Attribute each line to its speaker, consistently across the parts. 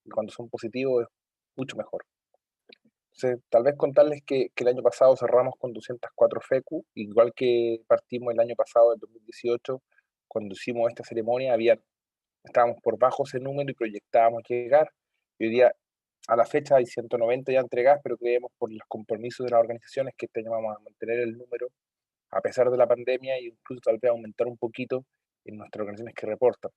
Speaker 1: y cuando son positivos es mucho mejor. Entonces, tal vez contarles que el año pasado cerramos con 204 FECU, igual que partimos el año pasado, el 2018, cuando hicimos esta ceremonia, estábamos por bajo ese número y proyectábamos llegar. Y hoy día, a la fecha, hay 190 ya entregadas, pero creemos por los compromisos de las organizaciones que este año vamos a mantener el número, a pesar de la pandemia, e incluso tal vez aumentar un poquito en nuestras organizaciones que reportan.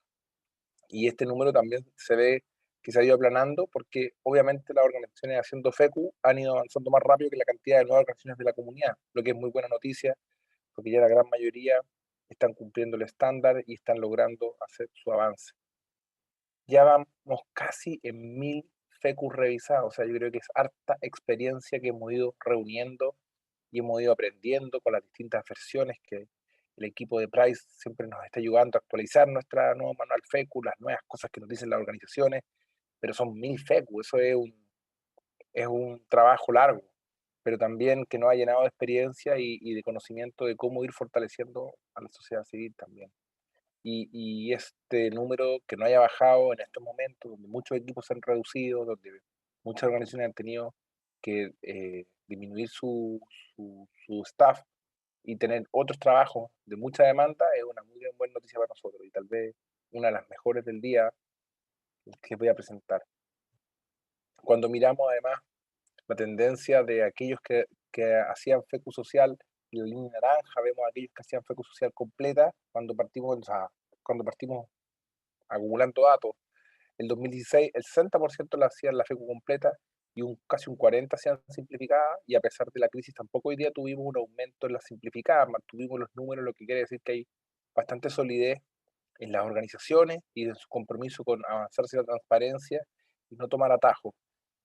Speaker 1: Y este número también se ve que se ha ido aplanando porque obviamente las organizaciones haciendo FECU han ido avanzando más rápido que la cantidad de nuevas organizaciones de la comunidad, lo que es muy buena noticia porque ya la gran mayoría están cumpliendo el estándar y están logrando hacer su avance. Ya vamos casi en 1000 FECUs revisados, o sea, yo creo que es harta experiencia que hemos ido reuniendo y hemos ido aprendiendo con las distintas versiones que el equipo de Price siempre nos está ayudando a actualizar nuestra nuevo manual FECU, las nuevas cosas que nos dicen las organizaciones, pero son 1000 FECU, eso es un trabajo largo, pero también que nos ha llenado de experiencia y de conocimiento de cómo ir fortaleciendo a la sociedad civil también. Y este número que no haya bajado en estos momentos, donde muchos equipos se han reducido, donde muchas organizaciones han tenido que disminuir su staff y tener otros trabajos de mucha demanda, es una muy buena noticia para nosotros y tal vez una de las mejores del día que voy a presentar. Cuando miramos además la tendencia de aquellos que hacían FECU social, en la línea naranja, vemos a aquellos que hacían FECU social completa cuando partimos acumulando datos. El 2016, el 60% la hacían la FECU completa y casi un 40% hacían simplificada, y a pesar de la crisis tampoco hoy día tuvimos un aumento en las simplificadas, mantuvimos los números, lo que quiere decir que hay bastante solidez en las organizaciones y en su compromiso con avanzar hacia la transparencia y no tomar atajos.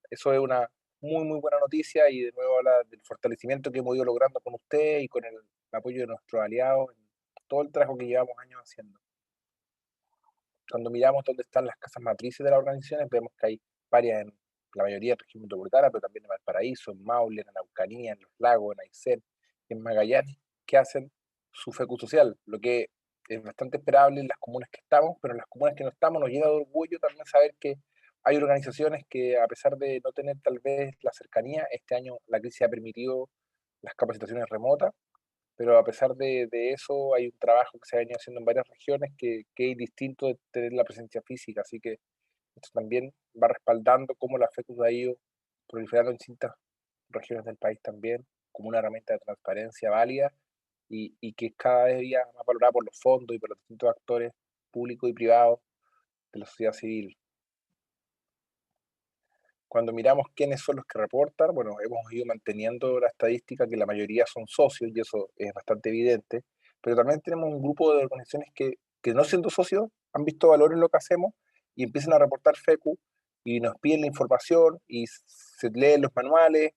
Speaker 1: Eso es una muy buena noticia y de nuevo habla del fortalecimiento que hemos ido logrando con usted y con el apoyo de nuestros aliados en todo el trabajo que llevamos años haciendo. Cuando miramos dónde están las casas matrices de las organizaciones, vemos que hay varias en la mayoría en región metropolitana, pero también en Valparaíso, en Maule, en Araucanía, en Los Lagos, en Aysén, en Magallanes, que hacen su FECU social, lo que es bastante esperable en las comunas que estamos, pero en las comunas que no estamos nos llena de orgullo también saber que hay organizaciones que, a pesar de no tener tal vez la cercanía, este año la crisis ha permitido las capacitaciones remotas, pero a pesar de eso hay un trabajo que se ha venido haciendo en varias regiones que es distinto de tener la presencia física, así que esto también va respaldando cómo la FECUS ha ido proliferando en distintas regiones del país también, como una herramienta de transparencia válida y que es cada día más valorada por los fondos y por los distintos actores públicos y privados de la sociedad civil. Cuando miramos quiénes son los que reportan, bueno, hemos ido manteniendo la estadística que la mayoría son socios y eso es bastante evidente, pero también tenemos un grupo de organizaciones que no siendo socios han visto valor en lo que hacemos y empiezan a reportar FECU y nos piden la información y se leen los manuales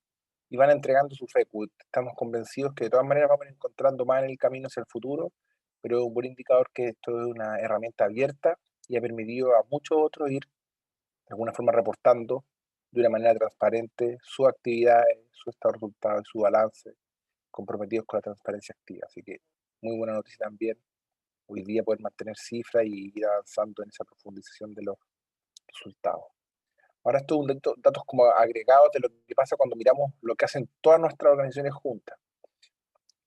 Speaker 1: y van entregando su FECU. Estamos convencidos que de todas maneras vamos encontrando más en el camino hacia el futuro, pero es un buen indicador que esto es una herramienta abierta y ha permitido a muchos otros ir de alguna forma reportando de una manera transparente sus actividades, su estado de resultados y su balance, comprometidos con la transparencia activa. Así que muy buena noticia también hoy día poder mantener cifras y ir avanzando en esa profundización de los resultados. Ahora esto es un datos como agregados de lo que pasa cuando miramos lo que hacen todas nuestras organizaciones juntas.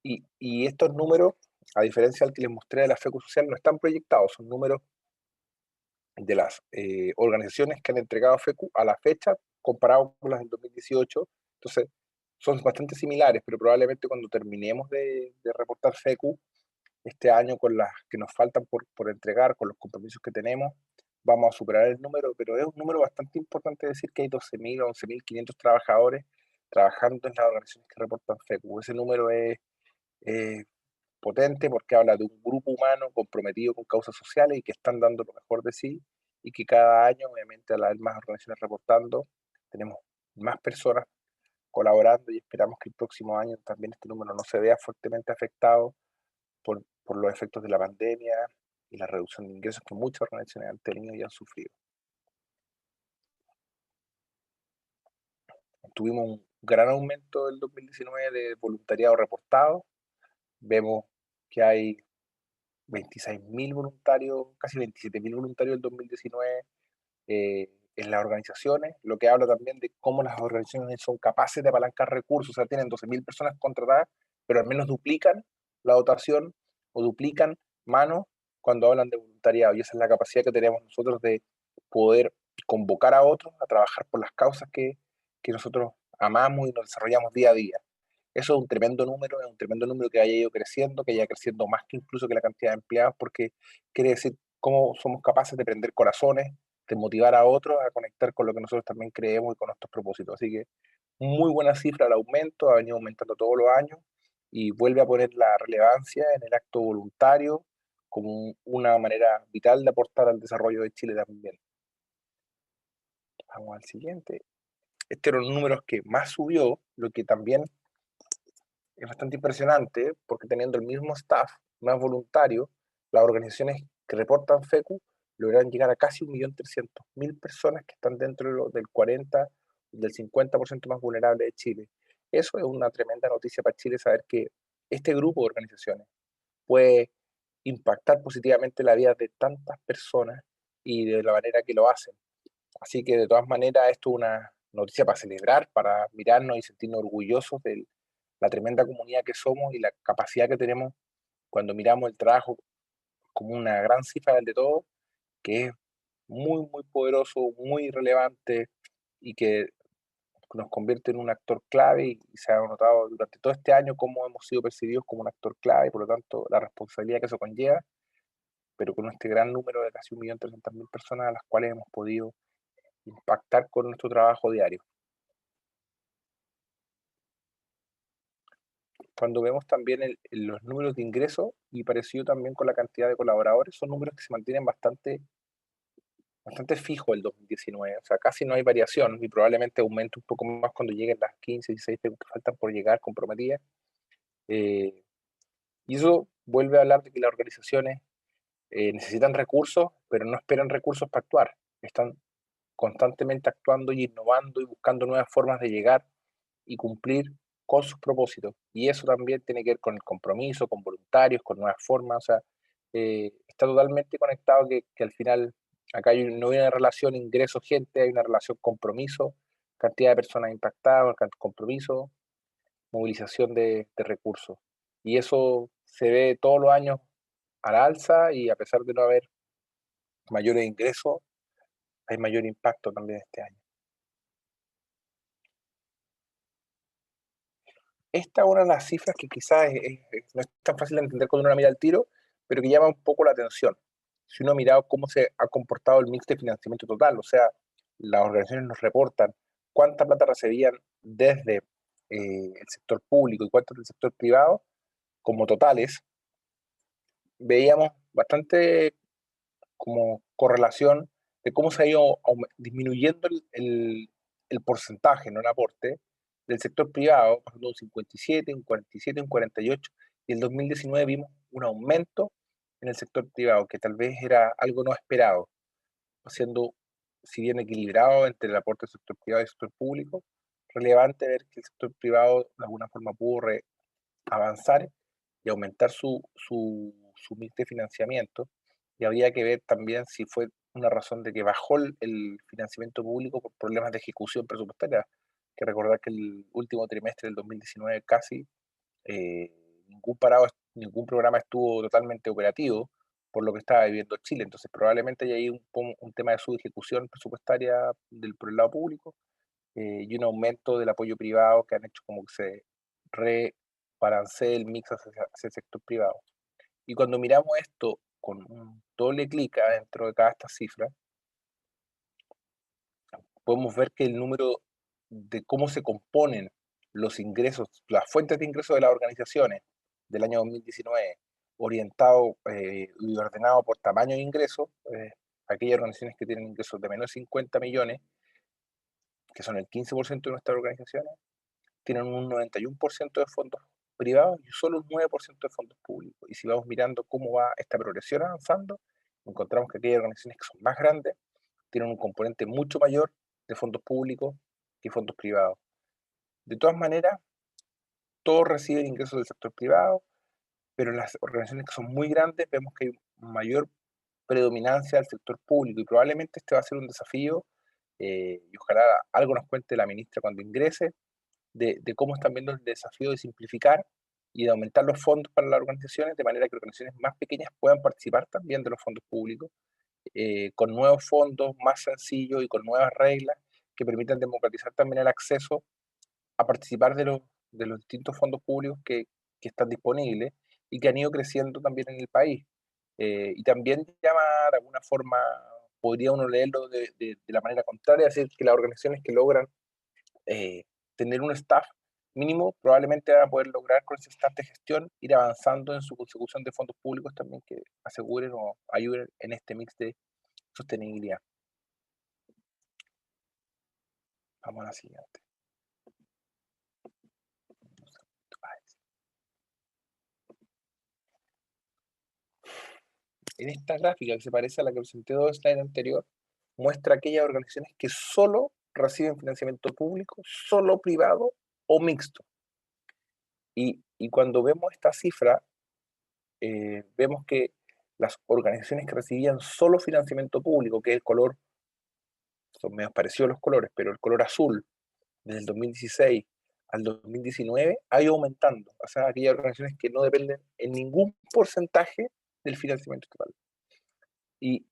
Speaker 1: Y estos números, a diferencia del que les mostré de la FECU Social, no están proyectados, son números de las organizaciones que han entregado FECU a la fecha comparado con las del 2018. Entonces, son bastante similares, pero probablemente cuando terminemos de reportar FECU este año con las que nos faltan por entregar, con los compromisos que tenemos, vamos a superar el número, pero es un número bastante importante decir que hay 12.000 o 11.500 trabajadores trabajando en las organizaciones que reportan FECU. Ese número es potente porque habla de un grupo humano comprometido con causas sociales y que están dando lo mejor de sí y que cada año, obviamente, al haber más organizaciones reportando, tenemos más personas colaborando y esperamos que el próximo año también este número no se vea fuertemente afectado por los efectos de la pandemia y la reducción de ingresos que muchas organizaciones han tenido y han sufrido. Tuvimos un gran aumento del 2019 de voluntariado reportado. Vemos que hay 26.000 voluntarios, casi 27.000 voluntarios del 2019, en las organizaciones, lo que habla también de cómo las organizaciones son capaces de apalancar recursos, o sea, tienen 12.000 personas contratadas, pero al menos duplican la dotación o duplican manos cuando hablan de voluntariado, y esa es la capacidad que tenemos nosotros de poder convocar a otros a trabajar por las causas que nosotros amamos y nos desarrollamos día a día. Eso es un tremendo número que haya ido creciendo, que haya creciendo más que incluso que la cantidad de empleados, porque quiere decir cómo somos capaces de prender corazones, de motivar a otros a conectar con lo que nosotros también creemos y con nuestros propósitos. Así que muy buena cifra el aumento, ha venido aumentando todos los años y vuelve a poner la relevancia en el acto voluntario como una manera vital de aportar al desarrollo de Chile también. Vamos al siguiente. Este era los números que más subió, lo que también es bastante impresionante, porque teniendo el mismo staff, más voluntarios, las organizaciones que reportan FECU logran llegar a casi 1.300.000 personas que están dentro del 40, del 50% más vulnerable de Chile. Eso es una tremenda noticia para Chile, saber que este grupo de organizaciones puede impactar positivamente la vida de tantas personas y de la manera que lo hacen. Así que de todas maneras esto es una noticia para celebrar, para mirarnos y sentirnos orgullosos de la tremenda comunidad que somos y la capacidad que tenemos cuando miramos el trabajo como una gran cifra del de todo, que es muy, muy poderoso, muy relevante y que nos convierte en un actor clave y se ha notado durante todo este año cómo hemos sido percibidos como un actor clave y por lo tanto la responsabilidad que eso conlleva, pero con este gran número de casi 1.300.000 personas a las cuales hemos podido impactar con nuestro trabajo diario. Cuando vemos también los números de ingresos y parecido también con la cantidad de colaboradores, son números que se mantienen bastante fijos el 2019, o sea, casi no hay variación y probablemente aumente un poco más cuando lleguen las 15, 16 que faltan por llegar comprometidas. Eh, y eso vuelve a hablar de que las organizaciones necesitan recursos, pero no esperan recursos para actuar. Están constantemente actuando y innovando y buscando nuevas formas de llegar y cumplir con sus propósitos. Y eso también tiene que ver con el compromiso, con voluntarios, con nuevas formas. O sea, está totalmente conectado que al final acá no hay una relación ingreso-gente, hay una relación compromiso, cantidad de personas impactadas, compromiso, movilización de recursos. Y eso se ve todos los años a la alza y a pesar de no haber mayores ingresos, hay mayor impacto también este año. Esta es una de las cifras que quizás no es tan fácil de entender cuando uno la mira al tiro, pero que llama un poco la atención. Si uno ha mirado cómo se ha comportado el mix de financiamiento total, o sea, las organizaciones nos reportan cuánta plata recibían desde el sector público y cuánto del sector privado, como totales, veíamos bastante como correlación de cómo se ha ido disminuyendo el porcentaje, no el aporte, del sector privado, pasando de un 57, un 47, un 48, y el 2019 vimos un aumento en el sector privado, que tal vez era algo no esperado, siendo, si bien equilibrado entre el aporte del sector privado y el sector público, relevante ver que el sector privado de alguna forma pudo avanzar y aumentar su mix de financiamiento. Y habría que ver también si fue una razón de que bajó el financiamiento público por problemas de ejecución presupuestaria. Que recordar que el último trimestre del 2019 casi eh, ningún programa estuvo totalmente operativo por lo que estaba viviendo Chile. Entonces probablemente hay ahí un tema de ejecución presupuestaria por el lado público y un aumento del apoyo privado que han hecho como que se rebalancee el mix hacia el sector privado. Y cuando miramos esto con un doble clic dentro de cada esta cifra, podemos ver que el número de cómo se componen los ingresos, las fuentes de ingresos de las organizaciones del año 2019, orientado y ordenado por tamaño de ingresos, aquellas organizaciones que tienen ingresos de menos de 50 millones, que son el 15% de nuestras organizaciones, tienen un 91% de fondos privados y solo un 9% de fondos públicos. Y si vamos mirando cómo va esta progresión avanzando, encontramos que aquellas organizaciones que son más grandes tienen un componente mucho mayor de fondos públicos que fondos privados. De todas maneras, todos reciben ingresos del sector privado, pero en las organizaciones que son muy grandes vemos que hay mayor predominancia del sector público y probablemente este va a ser un desafío y ojalá algo nos cuente la ministra cuando ingrese, de cómo están viendo el desafío de simplificar y de aumentar los fondos para las organizaciones, de manera que organizaciones más pequeñas puedan participar también de los fondos públicos, con nuevos fondos más sencillos y con nuevas reglas que permitan democratizar también el acceso a participar de los distintos fondos públicos que están disponibles y que han ido creciendo también en el país. Y también llama de alguna forma, podría uno leerlo de la manera contraria, es decir, que las organizaciones que logran eh, tener un staff mínimo probablemente van a poder lograr con ese staff de gestión ir avanzando en su consecución de fondos públicos también que aseguren o ayuden en este mix de sostenibilidad. Vamos a la siguiente. En esta gráfica, que se parece a la que presenté dos slides anterior, muestra aquellas organizaciones que solo reciben financiamiento público, solo privado o mixto. Y cuando vemos esta cifra, vemos que las organizaciones que recibían solo financiamiento público, que es el color, son medio parecidos los colores, pero el color azul, desde el 2016 al 2019, ha ido aumentando. O sea, aquellas organizaciones que no dependen en ningún porcentaje del financiamiento total. Y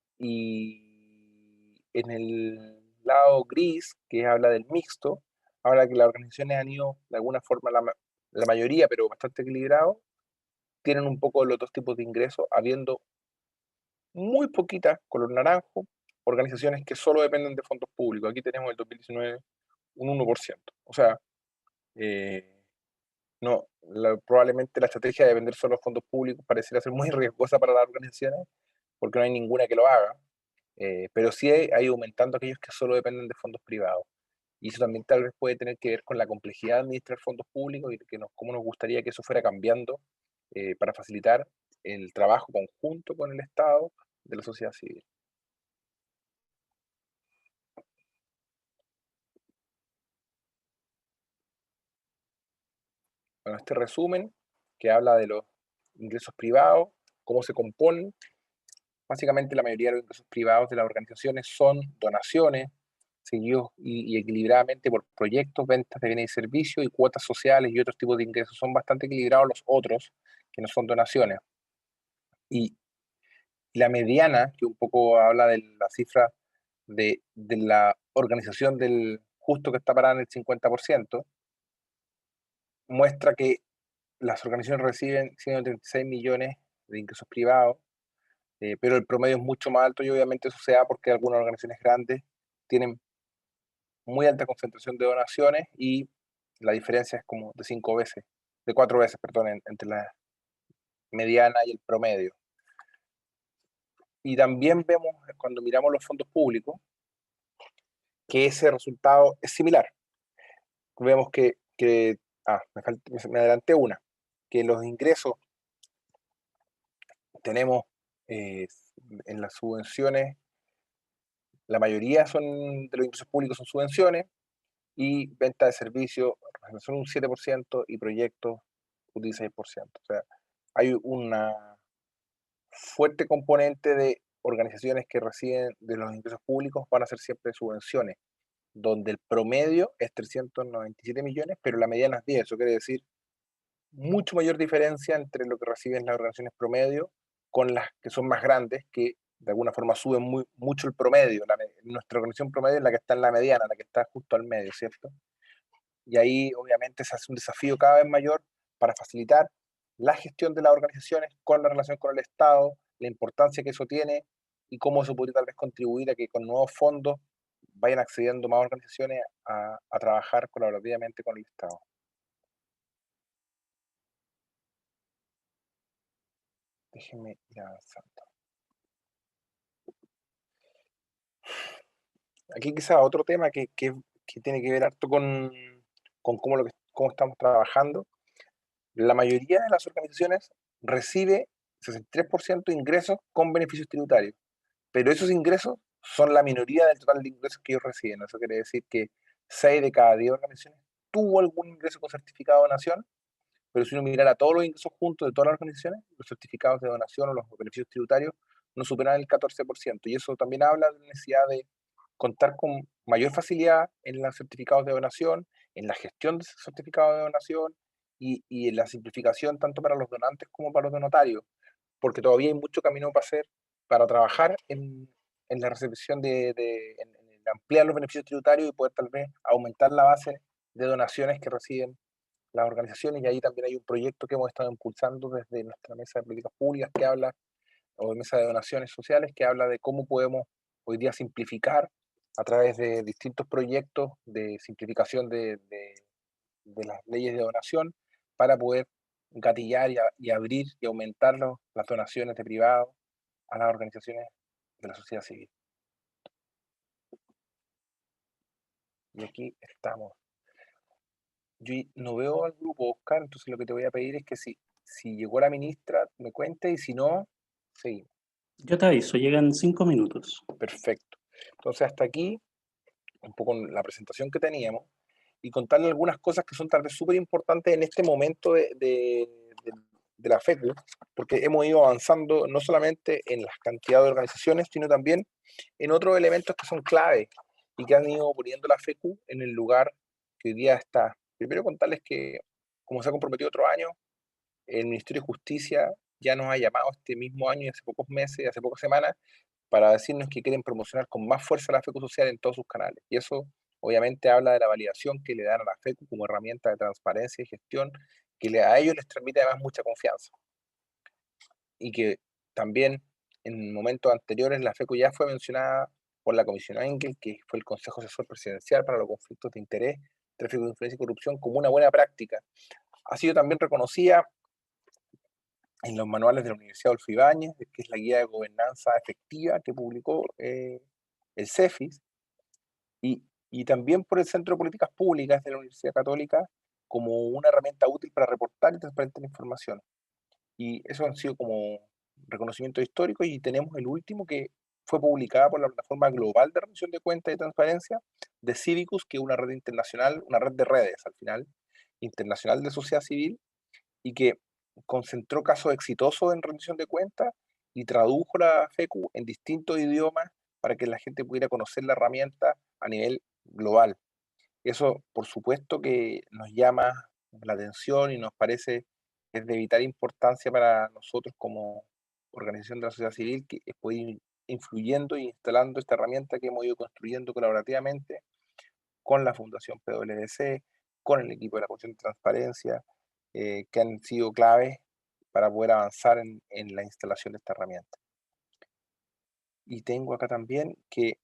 Speaker 1: en el lado gris, que habla del mixto, habla que las organizaciones han ido, de alguna forma, la mayoría, pero bastante equilibrado, tienen un poco de los dos tipos de ingresos, habiendo muy poquitas, color naranjo, organizaciones que solo dependen de fondos públicos. Aquí tenemos el 2019 un 1%. O sea, no, probablemente la estrategia de vender solo fondos públicos pareciera ser muy riesgosa para las organizaciones, porque no hay ninguna que lo haga. Pero sí ha ido aumentando aquellos que solo dependen de fondos privados. Y eso también tal vez puede tener que ver con la complejidad de administrar fondos públicos y cómo nos gustaría que eso fuera cambiando para facilitar el trabajo conjunto con el Estado de la sociedad civil. Bueno, este resumen que habla de los ingresos privados, cómo se componen. Básicamente la mayoría de los ingresos privados de las organizaciones son donaciones, seguidos y equilibradamente por proyectos, ventas de bienes y servicios y cuotas sociales y otros tipos de ingresos. Son bastante equilibrados los otros, que no son donaciones. Y la mediana, que un poco habla de la cifra de la organización del justo que está parada en el 50%, muestra que las organizaciones reciben 136 millones de ingresos privados, pero el promedio es mucho más alto y obviamente eso se da porque algunas organizaciones grandes tienen muy alta concentración de donaciones y la diferencia es como de 5 veces, de 4 veces, perdón, entre la mediana y el promedio. Y también vemos, cuando miramos los fondos públicos, que ese resultado es similar. Vemos me adelanté una, que los ingresos tenemos en las subvenciones, la mayoría de los ingresos públicos son subvenciones y venta de servicios son un 7% y proyectos un 16%. O sea, hay una fuerte componente de organizaciones que reciben de los ingresos públicos van a ser siempre subvenciones, donde el promedio es 397 millones, pero la mediana es 10. Eso quiere decir mucho mayor diferencia entre lo que reciben las organizaciones promedio con las que son más grandes, que de alguna forma suben mucho el promedio. Nuestra organización promedio es la que está en la mediana, la que está justo al medio, ¿cierto? Y ahí obviamente se hace un desafío cada vez mayor para facilitar la gestión de las organizaciones con la relación con el Estado, la importancia que eso tiene y cómo eso podría tal vez contribuir a que con nuevos fondos vayan accediendo más organizaciones a trabajar colaborativamente con el Estado. Déjenme ir avanzando. Aquí quizá otro tema que tiene que ver harto con cómo estamos trabajando. La mayoría de las organizaciones recibe 63% de ingresos con beneficios tributarios, pero esos ingresos son la minoría del total de ingresos que ellos reciben. Eso quiere decir que 6 de cada 10 organizaciones tuvo algún ingreso con certificado de donación, pero si uno mirara todos los ingresos juntos de todas las organizaciones, los certificados de donación o los beneficios tributarios no superan el 14%, y eso también habla de la necesidad contar con mayor facilidad en los certificados de donación, en la gestión de esos certificados de donación y en la simplificación tanto para los donantes como para los donatarios, porque todavía hay mucho camino para hacer, para trabajar en la recepción en ampliar los beneficios tributarios y poder tal vez aumentar la base de donaciones que reciben las organizaciones, y ahí también hay un proyecto que hemos estado impulsando desde nuestra mesa de políticas públicas que habla, o de mesa de donaciones sociales, que habla de cómo podemos hoy día simplificar a través de distintos proyectos de simplificación de las leyes de donación para poder gatillar y abrir y aumentar las donaciones de privados a las organizaciones de la sociedad civil. Y aquí estamos. Yo no veo al grupo, Oscar, entonces lo que te voy a pedir es que si llegó la ministra, me cuente, y si no, seguimos.
Speaker 2: Yo te aviso, llegan 5 minutos.
Speaker 1: Perfecto. Entonces, hasta aquí, un poco la presentación que teníamos, y contarle algunas cosas que son tal vez súper importantes en este momento de la FECU, porque hemos ido avanzando no solamente en la cantidad de organizaciones, sino también en otros elementos que son claves y que han ido poniendo la FECU en el lugar que hoy día está. Primero contarles que, como se ha comprometido otro año, el Ministerio de Justicia ya nos ha llamado este mismo año y hace pocos meses, hace pocas semanas, para decirnos que quieren promocionar con más fuerza la FECU social en todos sus canales. Y eso obviamente habla de la validación que le dan a la FECU como herramienta de transparencia y gestión, que a ellos les transmite además mucha confianza. Y que también en momentos anteriores la FECU ya fue mencionada por la Comisión Engel, que fue el Consejo Asesor Presidencial para los conflictos de interés, tráfico de influencia y corrupción, como una buena práctica. Ha sido también reconocida en los manuales de la Universidad Adolfo Ibáñez, que es la guía de gobernanza efectiva que publicó el CEFIS, y también por el Centro de Políticas Públicas de la Universidad Católica como una herramienta útil para reportar y transparentar la información. Y eso han sido como reconocimientos históricos, y tenemos el último que fue publicada por la Plataforma Global de Rendición de Cuentas y Transparencia de Civicus, que es una red internacional, una red de redes al final, internacional de sociedad civil, y que concentró casos exitosos en rendición de cuentas y tradujo la FECU en distintos idiomas para que la gente pudiera conocer la herramienta a nivel global. Eso, por supuesto, que nos llama la atención y nos parece que es de vital importancia para nosotros como organización de la sociedad civil, que puede ir influyendo e instalando esta herramienta que hemos ido construyendo colaborativamente con la Fundación PwC, con el equipo de la Comisión de Transparencia, que han sido claves para poder avanzar en la instalación de esta herramienta. Y tengo acá también que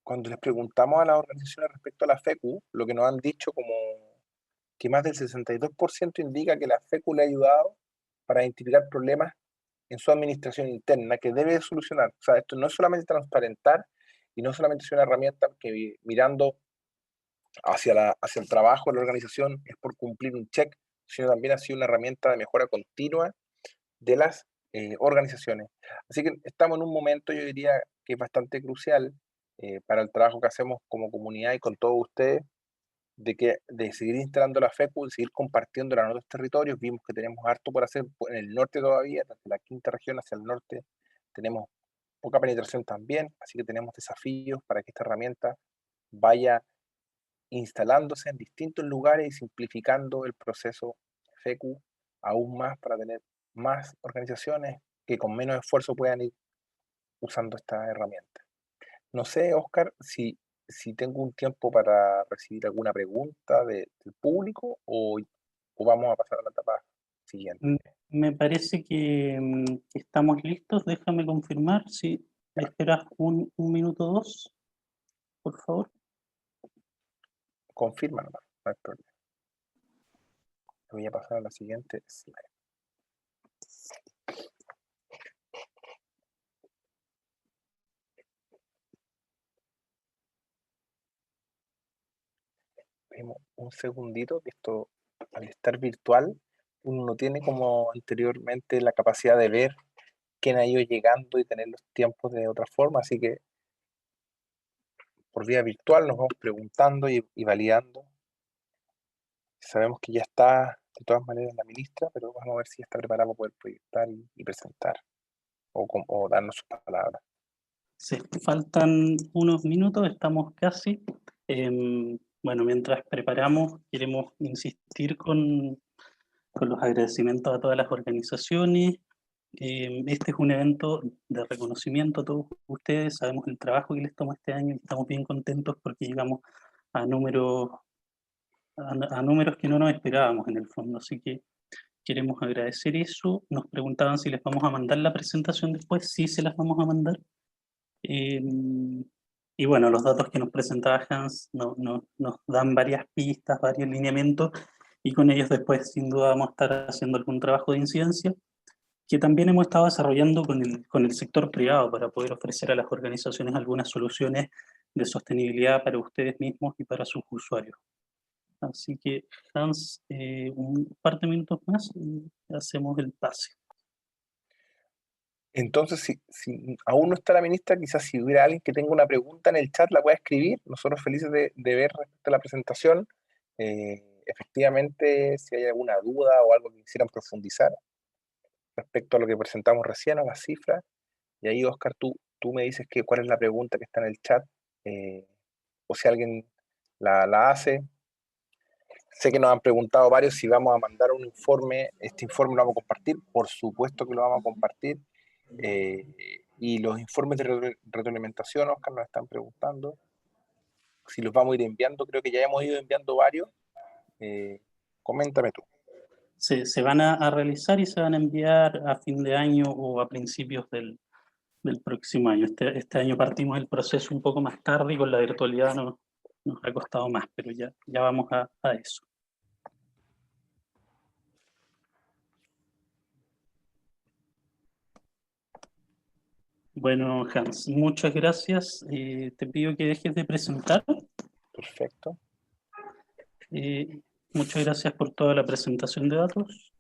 Speaker 1: cuando les preguntamos a las organizaciones respecto a la FECU, lo que nos han dicho como que más del 62% indica que la FECU le ha ayudado para identificar problemas en su administración interna que debe solucionar. O sea, esto no es solamente transparentar y no solamente es una herramienta que mirando hacia el trabajo de la organización es por cumplir un check, sino también ha sido una herramienta de mejora continua de las organizaciones. Así que estamos en un momento, yo diría, que es bastante crucial para el trabajo que hacemos como comunidad y con todos ustedes, de seguir instalando la FECU, de seguir compartiéndola en otros territorios. Vimos que tenemos harto por hacer en el norte todavía, desde la quinta región hacia el norte tenemos poca penetración también, así que tenemos desafíos para que esta herramienta vaya instalándose en distintos lugares y simplificando el proceso FECU aún más para tener más organizaciones que con menos esfuerzo puedan ir usando esta herramienta. No sé, Oscar, si tengo un tiempo para recibir alguna pregunta del público o vamos a pasar a la etapa siguiente.
Speaker 2: Me parece que estamos listos. Déjame confirmar si me esperas un minuto o dos, por favor.
Speaker 1: Confirma nomás, no hay problema. Voy a pasar a la siguiente slide. Vemos un segundito, que esto al estar virtual, uno no tiene como anteriormente la capacidad de ver quién ha ido llegando y tener los tiempos de otra forma, así que por vía virtual nos vamos preguntando y validando. Sabemos que ya está de todas maneras la ministra, pero vamos a ver si está preparada para poder proyectar y presentar o darnos sus palabras.
Speaker 2: Sí, faltan unos minutos, estamos casi. Bueno, mientras preparamos, queremos insistir con los agradecimientos a todas las organizaciones. Este es un evento de reconocimiento a todos ustedes, sabemos el trabajo que les tomó este año y estamos bien contentos porque llegamos a números, a números que no nos esperábamos en el fondo, así que queremos agradecer eso. Nos preguntaban si les vamos a mandar la presentación después, sí se las vamos a mandar. Y bueno, los datos que nos presentaba Hans nos dan varias pistas, varios lineamientos, y con ellos después sin duda vamos a estar haciendo algún trabajo de incidencia, que también hemos estado desarrollando con el sector privado para poder ofrecer a las organizaciones algunas soluciones de sostenibilidad para ustedes mismos y para sus usuarios. Así que, Hans, un par de minutos más y hacemos el pase.
Speaker 1: Entonces, si aún no está la ministra, quizás si hubiera alguien que tenga una pregunta en el chat, la pueda escribir. Nosotros felices de ver respecto a la presentación. Efectivamente, si hay alguna duda o algo que quisieran profundizar respecto a lo que presentamos recién, a las cifras. Y ahí, Oscar, tú me dices cuál es la pregunta que está en el chat, o si alguien la hace. Sé que nos han preguntado varios si vamos a mandar un informe. Este informe lo vamos a compartir, por supuesto que lo vamos a compartir. Y los informes de retroalimentación, Oscar, nos están preguntando si los vamos a ir enviando. Creo que ya hemos ido enviando varios. Coméntame tú.
Speaker 2: Se van a realizar y se van a enviar a fin de año o a principios del próximo año. Este año partimos el proceso un poco más tarde y con la virtualidad nos ha costado más, pero ya vamos a eso. Bueno, Hans, muchas gracias. Te pido que dejes de presentar.
Speaker 1: Perfecto.
Speaker 2: Muchas gracias por toda la presentación de datos.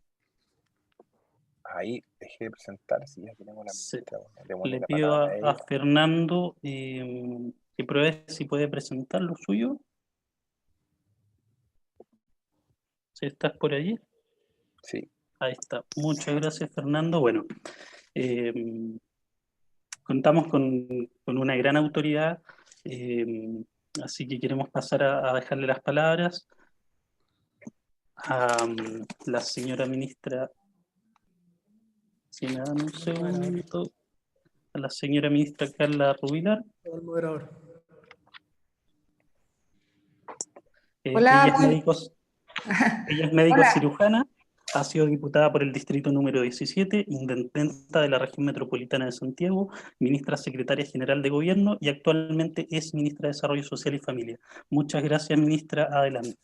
Speaker 1: Ahí dejé de presentar, si ya tenemos la ministra.
Speaker 2: Le pido a Fernando que pruebe si puede presentar lo suyo. ¿Sí estás por allí?
Speaker 1: Sí.
Speaker 2: Ahí está. Muchas gracias, Fernando. Bueno, contamos con una gran autoridad, así que queremos pasar a dejarle las palabras a la señora ministra. Si me dan un segundo. A la señora ministra Carla Rubilar.
Speaker 3: El moderador.
Speaker 4: Hola,
Speaker 2: ella es médico
Speaker 4: Hola.
Speaker 2: cirujana, ha sido diputada por el distrito número 17, intendenta de la región metropolitana de Santiago, ministra secretaria general de gobierno y actualmente es ministra de Desarrollo Social y Familia. Muchas gracias, ministra. Adelante.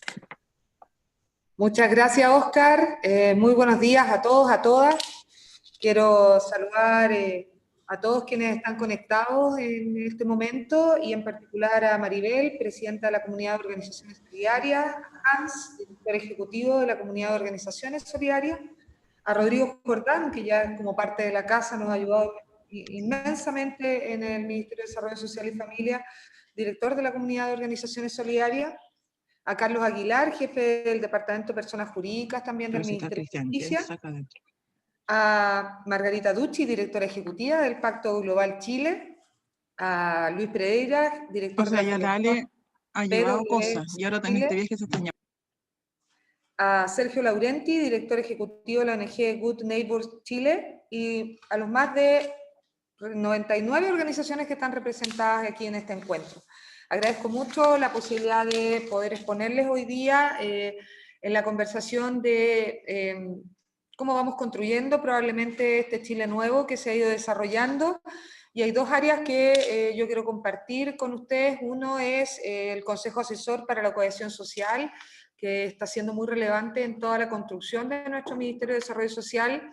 Speaker 4: Muchas gracias, Oscar. Muy buenos días a todos, a todas. Quiero saludar a todos quienes están conectados en este momento y en particular a Maribel, presidenta de la Comunidad de Organizaciones Solidarias, a Hans, director ejecutivo de la Comunidad de Organizaciones Solidarias, a Rodrigo Jordán, que ya como parte de la casa nos ha ayudado inmensamente en el Ministerio de Desarrollo Social y Familia, director de la Comunidad de Organizaciones Solidarias, a Carlos Aguilar, jefe del Departamento de Personas Jurídicas también del Ministerio de Justicia, a Margarita Ducci, directora ejecutiva del Pacto Global Chile, a Luis Pereira, director de la
Speaker 3: ya Dale ha llevado cosas y ahora también te ves que se está
Speaker 4: a Sergio Laurenti, director ejecutivo de la ONG Good Neighbors Chile, y a los más de 99 organizaciones que están representadas aquí en este encuentro. Agradezco mucho la posibilidad de poder exponerles hoy día en la conversación de cómo vamos construyendo probablemente este Chile nuevo que se ha ido desarrollando. Y hay dos áreas que yo quiero compartir con ustedes. Uno es el Consejo Asesor para la Cohesión Social, que está siendo muy relevante en toda la construcción de nuestro Ministerio de Desarrollo Social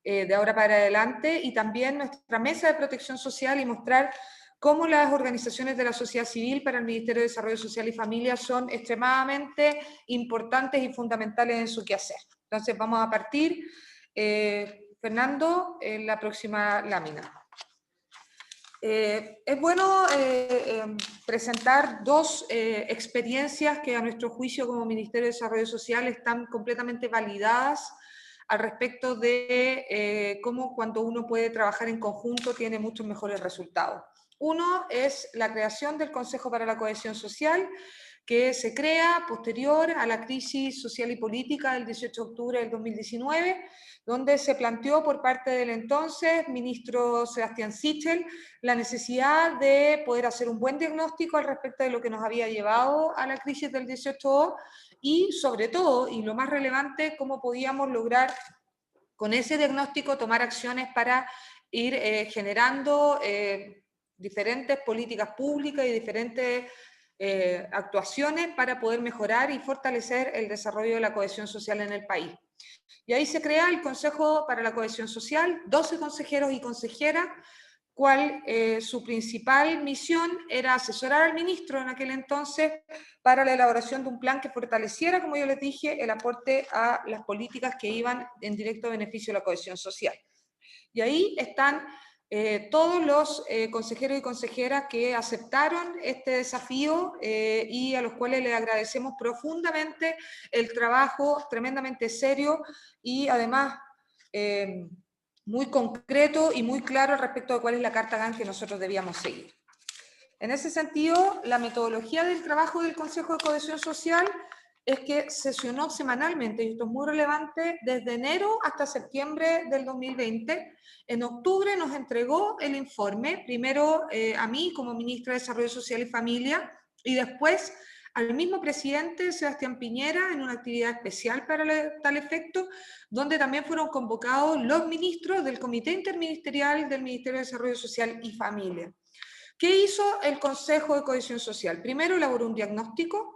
Speaker 4: de ahora para adelante, y también nuestra mesa de protección social, y mostrar cómo las organizaciones de la sociedad civil para el Ministerio de Desarrollo Social y Familia son extremadamente importantes y fundamentales en su quehacer. Entonces vamos a partir. Fernando, en la próxima lámina. Es bueno presentar dos experiencias que a nuestro juicio como Ministerio de Desarrollo Social están completamente validadas al respecto de cómo cuando uno puede trabajar en conjunto tiene muchos mejores resultados. Uno es la creación del Consejo para la Cohesión Social, que se crea posterior a la crisis social y política del 18 de octubre del 2019, donde se planteó por parte del entonces ministro Sebastián Sichel la necesidad de poder hacer un buen diagnóstico al respecto de lo que nos había llevado a la crisis del 18 y sobre todo, y lo más relevante, cómo podíamos lograr con ese diagnóstico tomar acciones para ir generando diferentes políticas públicas y diferentes actuaciones para poder mejorar y fortalecer el desarrollo de la cohesión social en el país. Y ahí se crea el Consejo para la Cohesión Social, 12 consejeros y consejeras, cual su principal misión era asesorar al ministro en aquel entonces para la elaboración de un plan que fortaleciera, como yo les dije, el aporte a las políticas que iban en directo beneficio de la cohesión social. Y ahí están todos los consejeros y consejeras que aceptaron este desafío y a los cuales les agradecemos profundamente el trabajo tremendamente serio y además muy concreto y muy claro respecto de cuál es la carta GAN que nosotros debíamos seguir. En ese sentido, la metodología del trabajo del Consejo de Cohesión Social es que sesionó semanalmente, y esto es muy relevante, desde enero hasta septiembre del 2020. En octubre nos entregó el informe, primero a mí como ministra de Desarrollo Social y Familia, y después al mismo presidente Sebastián Piñera en una actividad especial para tal efecto, donde también fueron convocados los ministros del Comité Interministerial del Ministerio de Desarrollo Social y Familia. ¿Qué hizo el Consejo de Cohesión Social? Primero elaboró un diagnóstico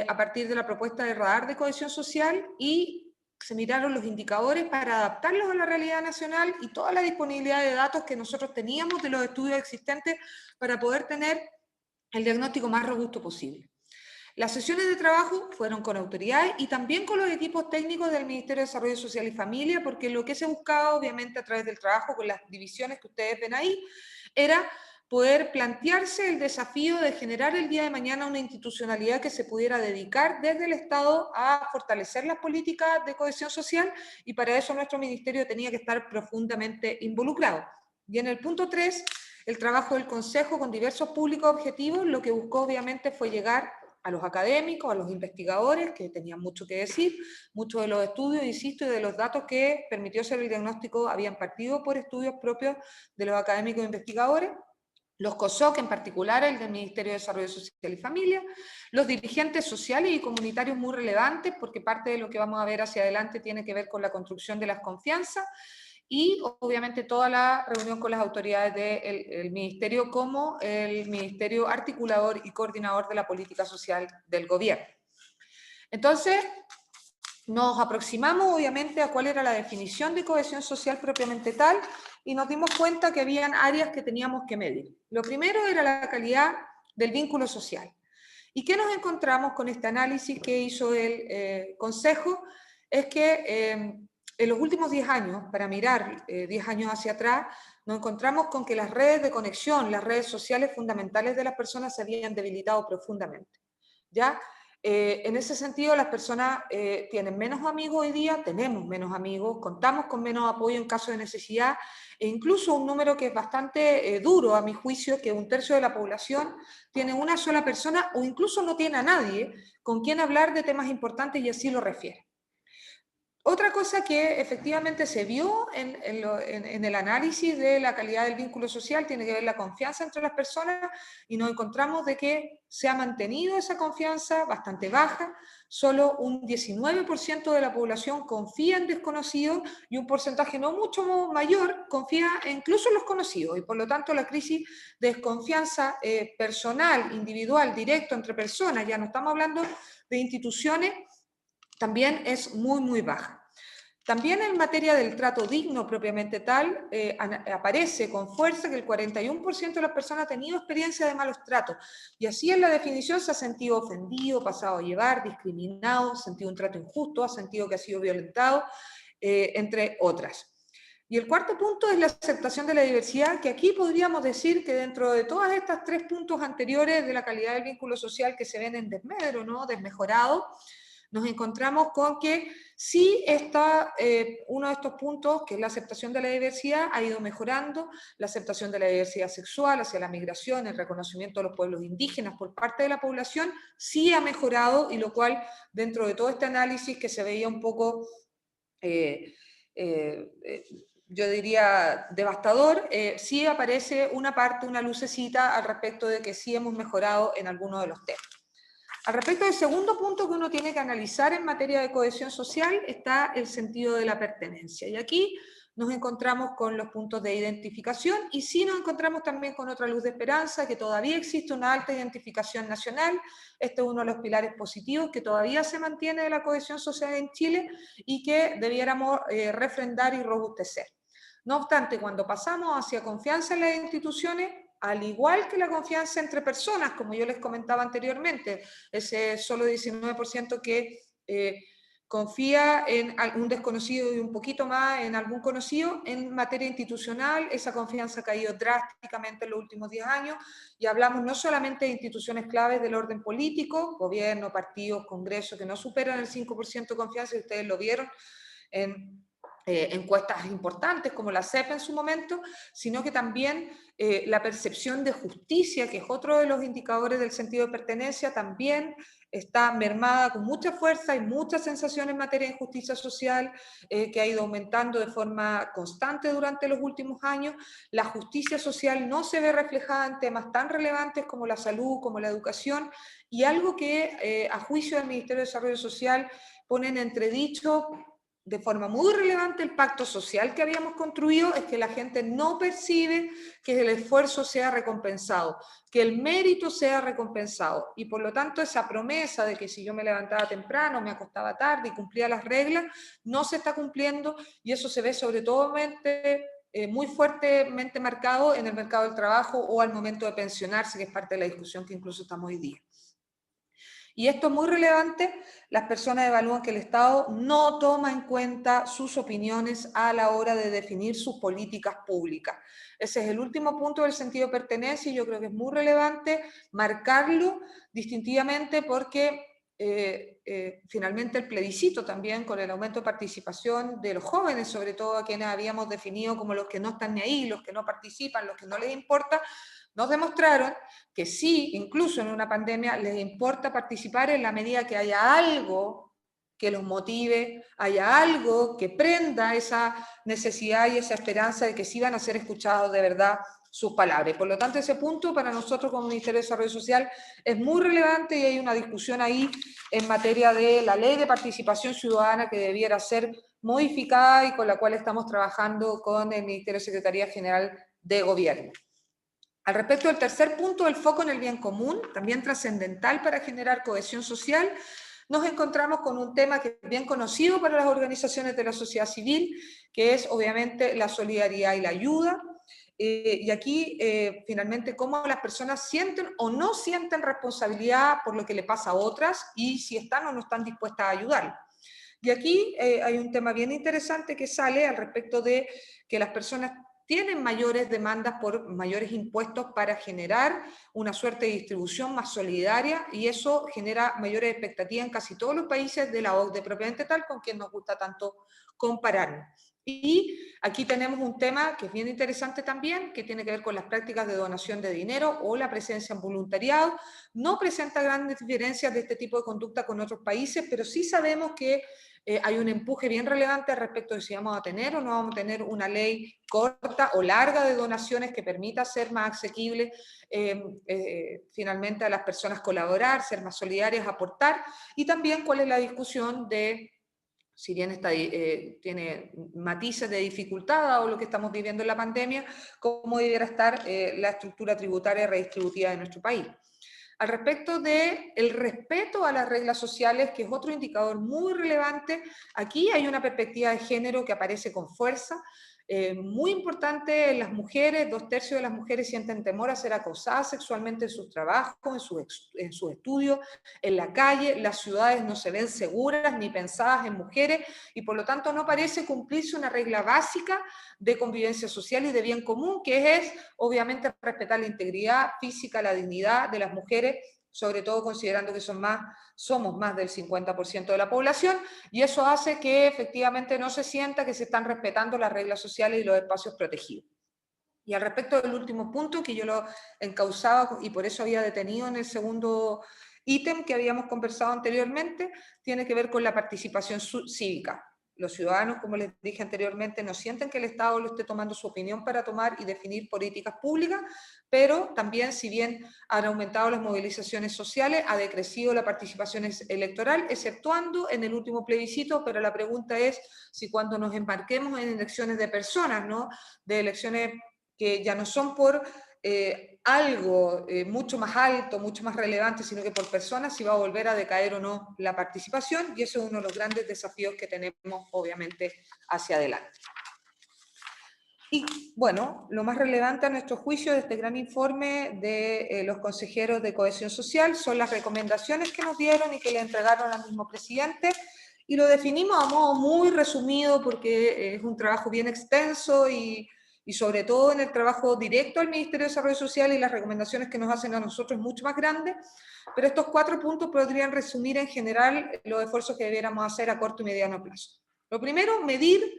Speaker 4: a partir de la propuesta de radar de cohesión social y se miraron los indicadores para adaptarlos a la realidad nacional y toda la disponibilidad de datos que nosotros teníamos de los estudios existentes para poder tener el diagnóstico más robusto posible. Las sesiones de trabajo fueron con autoridades y también con los equipos técnicos del Ministerio de Desarrollo Social y Familia, porque lo que se buscaba, obviamente, a través del trabajo con las divisiones que ustedes ven ahí, era poder plantearse el desafío de generar el día de mañana una institucionalidad que se pudiera dedicar desde el Estado a fortalecer las políticas de cohesión social, y para eso nuestro ministerio tenía que estar profundamente involucrado. Y en el punto 3, el trabajo del Consejo con diversos públicos objetivos, lo que buscó obviamente fue llegar a los académicos, a los investigadores, que tenían mucho que decir. Muchos de los estudios, insisto, y de los datos que permitió hacer el diagnóstico habían partido por estudios propios de los académicos e investigadores. Los COSOC, en particular el del Ministerio de Desarrollo Social y Familia, los dirigentes sociales y comunitarios muy relevantes, porque parte de lo que vamos a ver hacia adelante tiene que ver con la construcción de las confianzas, y obviamente toda la reunión con las autoridades del Ministerio como el Ministerio articulador y coordinador de la política social del gobierno. Entonces, nos aproximamos obviamente a cuál era la definición de cohesión social propiamente tal, y nos dimos cuenta que habían áreas que teníamos que medir. Lo primero era la calidad del vínculo social. ¿Y qué nos encontramos con este análisis que hizo el Consejo? Es que en los últimos 10 años, para mirar 10 años hacia atrás, nos encontramos con que las redes de conexión, las redes sociales fundamentales de las personas se habían debilitado profundamente. ¿Ya? En ese sentido, las personas tienen menos amigos hoy día, tenemos menos amigos, contamos con menos apoyo en caso de necesidad, e incluso un número que es bastante duro a mi juicio, que 1/3 de la población tiene una sola persona o incluso no tiene a nadie con quien hablar de temas importantes y así lo refiere. Otra cosa que efectivamente se vio en el análisis de la calidad del vínculo social tiene que ver la confianza entre las personas, y nos encontramos de que se ha mantenido esa confianza bastante baja. Solo un 19% de la población confía en desconocidos y un porcentaje no mucho mayor confía incluso en los conocidos, y por lo tanto la crisis de desconfianza personal, individual, directo entre personas, ya no estamos hablando de instituciones, también es muy, muy baja. También en materia del trato digno propiamente tal, aparece con fuerza que el 41% de las personas ha tenido experiencia de malos tratos, y así en la definición se ha sentido ofendido, pasado a llevar, discriminado, sentido un trato injusto, ha sentido que ha sido violentado, entre otras. Y el cuarto punto es la aceptación de la diversidad, que aquí podríamos decir que dentro de todas estas 3 puntos anteriores de la calidad del vínculo social que se ven en desmedro, ¿no?, desmejorado, nos encontramos con que sí está uno de estos puntos, que es la aceptación de la diversidad, ha ido mejorando, la aceptación de la diversidad sexual hacia la migración, el reconocimiento de los pueblos indígenas por parte de la población, sí ha mejorado, y lo cual, dentro de todo este análisis que se veía un poco, yo diría, devastador, sí aparece una parte, una lucecita al respecto de que sí hemos mejorado en algunos de los temas. Al respecto del segundo punto que uno tiene que analizar en materia de cohesión social está el sentido de la pertenencia. Y aquí nos encontramos con los puntos de identificación y sí nos encontramos también con otra luz de esperanza, que todavía existe una alta identificación nacional. Este es uno de los pilares positivos que todavía se mantiene de la cohesión social en Chile y que debiéramos refrendar y robustecer. No obstante, cuando pasamos hacia confianza en las instituciones, al igual que la confianza entre personas, como yo les comentaba anteriormente, ese solo 19% que confía en un desconocido y un poquito más en algún conocido, en materia institucional esa confianza ha caído drásticamente en los últimos 10 años, y hablamos no solamente de instituciones claves del orden político, gobierno, partidos, congresos, que no superan el 5% de confianza, y ustedes lo vieron en encuestas importantes como la CEP en su momento, sino que también la percepción de justicia, que es otro de los indicadores del sentido de pertenencia, también está mermada con mucha fuerza, hay muchas sensaciones en materia de justicia social que ha ido aumentando de forma constante durante los últimos años. La justicia social no se ve reflejada en temas tan relevantes como la salud, como la educación, y algo que a juicio del Ministerio de Desarrollo Social pone en entredicho de forma muy relevante el pacto social que habíamos construido, es que la gente no percibe que el esfuerzo sea recompensado, que el mérito sea recompensado, y por lo tanto esa promesa de que si yo me levantaba temprano, me acostaba tarde y cumplía las reglas, no se está cumpliendo, y eso se ve sobre todo muy fuertemente marcado en el mercado del trabajo o al momento de pensionarse, que es parte de la discusión que incluso estamos hoy día. Y esto es muy relevante, las personas evalúan que el Estado no toma en cuenta sus opiniones a la hora de definir sus políticas públicas. Ese es el último punto del sentido de pertenencia, y yo creo que es muy relevante marcarlo distintivamente porque finalmente el plebiscito también, con el aumento de participación de los jóvenes, sobre todo a quienes habíamos definido como los que no están ni ahí, los que no participan, los que no les importa, nos demostraron que sí, incluso en una pandemia, les importa participar en la medida que haya algo que los motive, haya algo que prenda esa necesidad y esa esperanza de que sí van a ser escuchados de verdad sus palabras. Por lo tanto, ese punto para nosotros como Ministerio de Desarrollo Social es muy relevante, y hay una discusión ahí en materia de la ley de participación ciudadana que debiera ser modificada y con la cual estamos trabajando con el Ministerio de Secretaría General de Gobierno. Al respecto del tercer punto, el foco en el bien común, también trascendental para generar cohesión social, nos encontramos con un tema que es bien conocido para las organizaciones de la sociedad civil, que es obviamente la solidaridad y la ayuda. Y aquí, finalmente, cómo las personas sienten o no sienten responsabilidad por lo que le pasa a otras, y si están o no están dispuestas a ayudar. Y aquí hay un tema bien interesante que sale al respecto de que las personas tienen mayores demandas por mayores impuestos para generar una suerte de distribución más solidaria, y eso genera mayores expectativas en casi todos los países de la OCDE propiamente tal, con quien nos gusta tanto compararnos. Y aquí tenemos un tema que es bien interesante también, que tiene que ver con las prácticas de donación de dinero o la presencia en voluntariado. No presenta grandes diferencias de este tipo de conducta con otros países, pero sí sabemos que hay un empuje bien relevante respecto de si vamos a tener o no vamos a tener una ley corta o larga de donaciones que permita ser más asequible finalmente a las personas colaborar, ser más solidarias, aportar, y también cuál es la discusión de, si bien tiene matices de dificultad dado lo que estamos viviendo en la pandemia, cómo debiera estar la estructura tributaria redistributiva de nuestro país. Al respecto del respeto a las reglas sociales, que es otro indicador muy relevante, aquí hay una perspectiva de género que aparece con fuerza, muy importante en las mujeres. 2/3 de las mujeres sienten temor a ser acosadas sexualmente en sus trabajos, en sus estudios, en la calle. Las ciudades no se ven seguras ni pensadas en mujeres, y por lo tanto no parece cumplirse una regla básica de convivencia social y de bien común, que es obviamente respetar la integridad física, la dignidad de las mujeres sobre todo considerando que somos más del 50% de la población, y eso hace que efectivamente no se sienta que se están respetando las reglas sociales y los espacios protegidos. Y al respecto del último punto, que yo lo encauzaba y por eso había detenido en el segundo ítem que habíamos conversado anteriormente, tiene que ver con la participación cívica. Los ciudadanos, como les dije anteriormente, no sienten que el Estado lo esté tomando su opinión para tomar y definir políticas públicas, pero también, si bien han aumentado las movilizaciones sociales, ha decrecido la participación electoral, exceptuando en el último plebiscito, pero la pregunta es si cuando nos embarquemos en elecciones de personas, ¿no?, de elecciones que ya no son por algo mucho más alto, mucho más relevante, sino que por personas, si va a volver a decaer o no la participación, y eso es uno de los grandes desafíos que tenemos, obviamente, hacia adelante. Y bueno, lo más relevante a nuestro juicio de este gran informe de los consejeros de cohesión social son las recomendaciones que nos dieron y que le entregaron al mismo presidente, y lo definimos a modo muy resumido porque es un trabajo bien extenso y sobre todo en el trabajo directo al Ministerio de Desarrollo Social, y las recomendaciones que nos hacen a nosotros es mucho más grande, pero estos 4 puntos podrían resumir en general los esfuerzos que debiéramos hacer a corto y mediano plazo. Lo primero, medir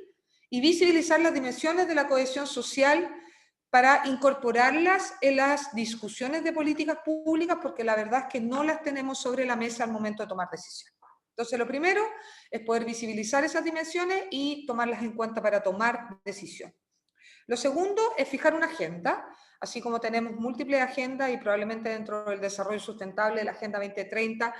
Speaker 4: y visibilizar las dimensiones de la cohesión social para incorporarlas en las discusiones de políticas públicas, porque la verdad es que no las tenemos sobre la mesa al momento de tomar decisiones. Entonces, lo primero es poder visibilizar esas dimensiones y tomarlas en cuenta para tomar decisiones. Lo segundo es fijar una agenda, así como tenemos múltiples agendas y probablemente dentro del desarrollo sustentable, la Agenda 2030,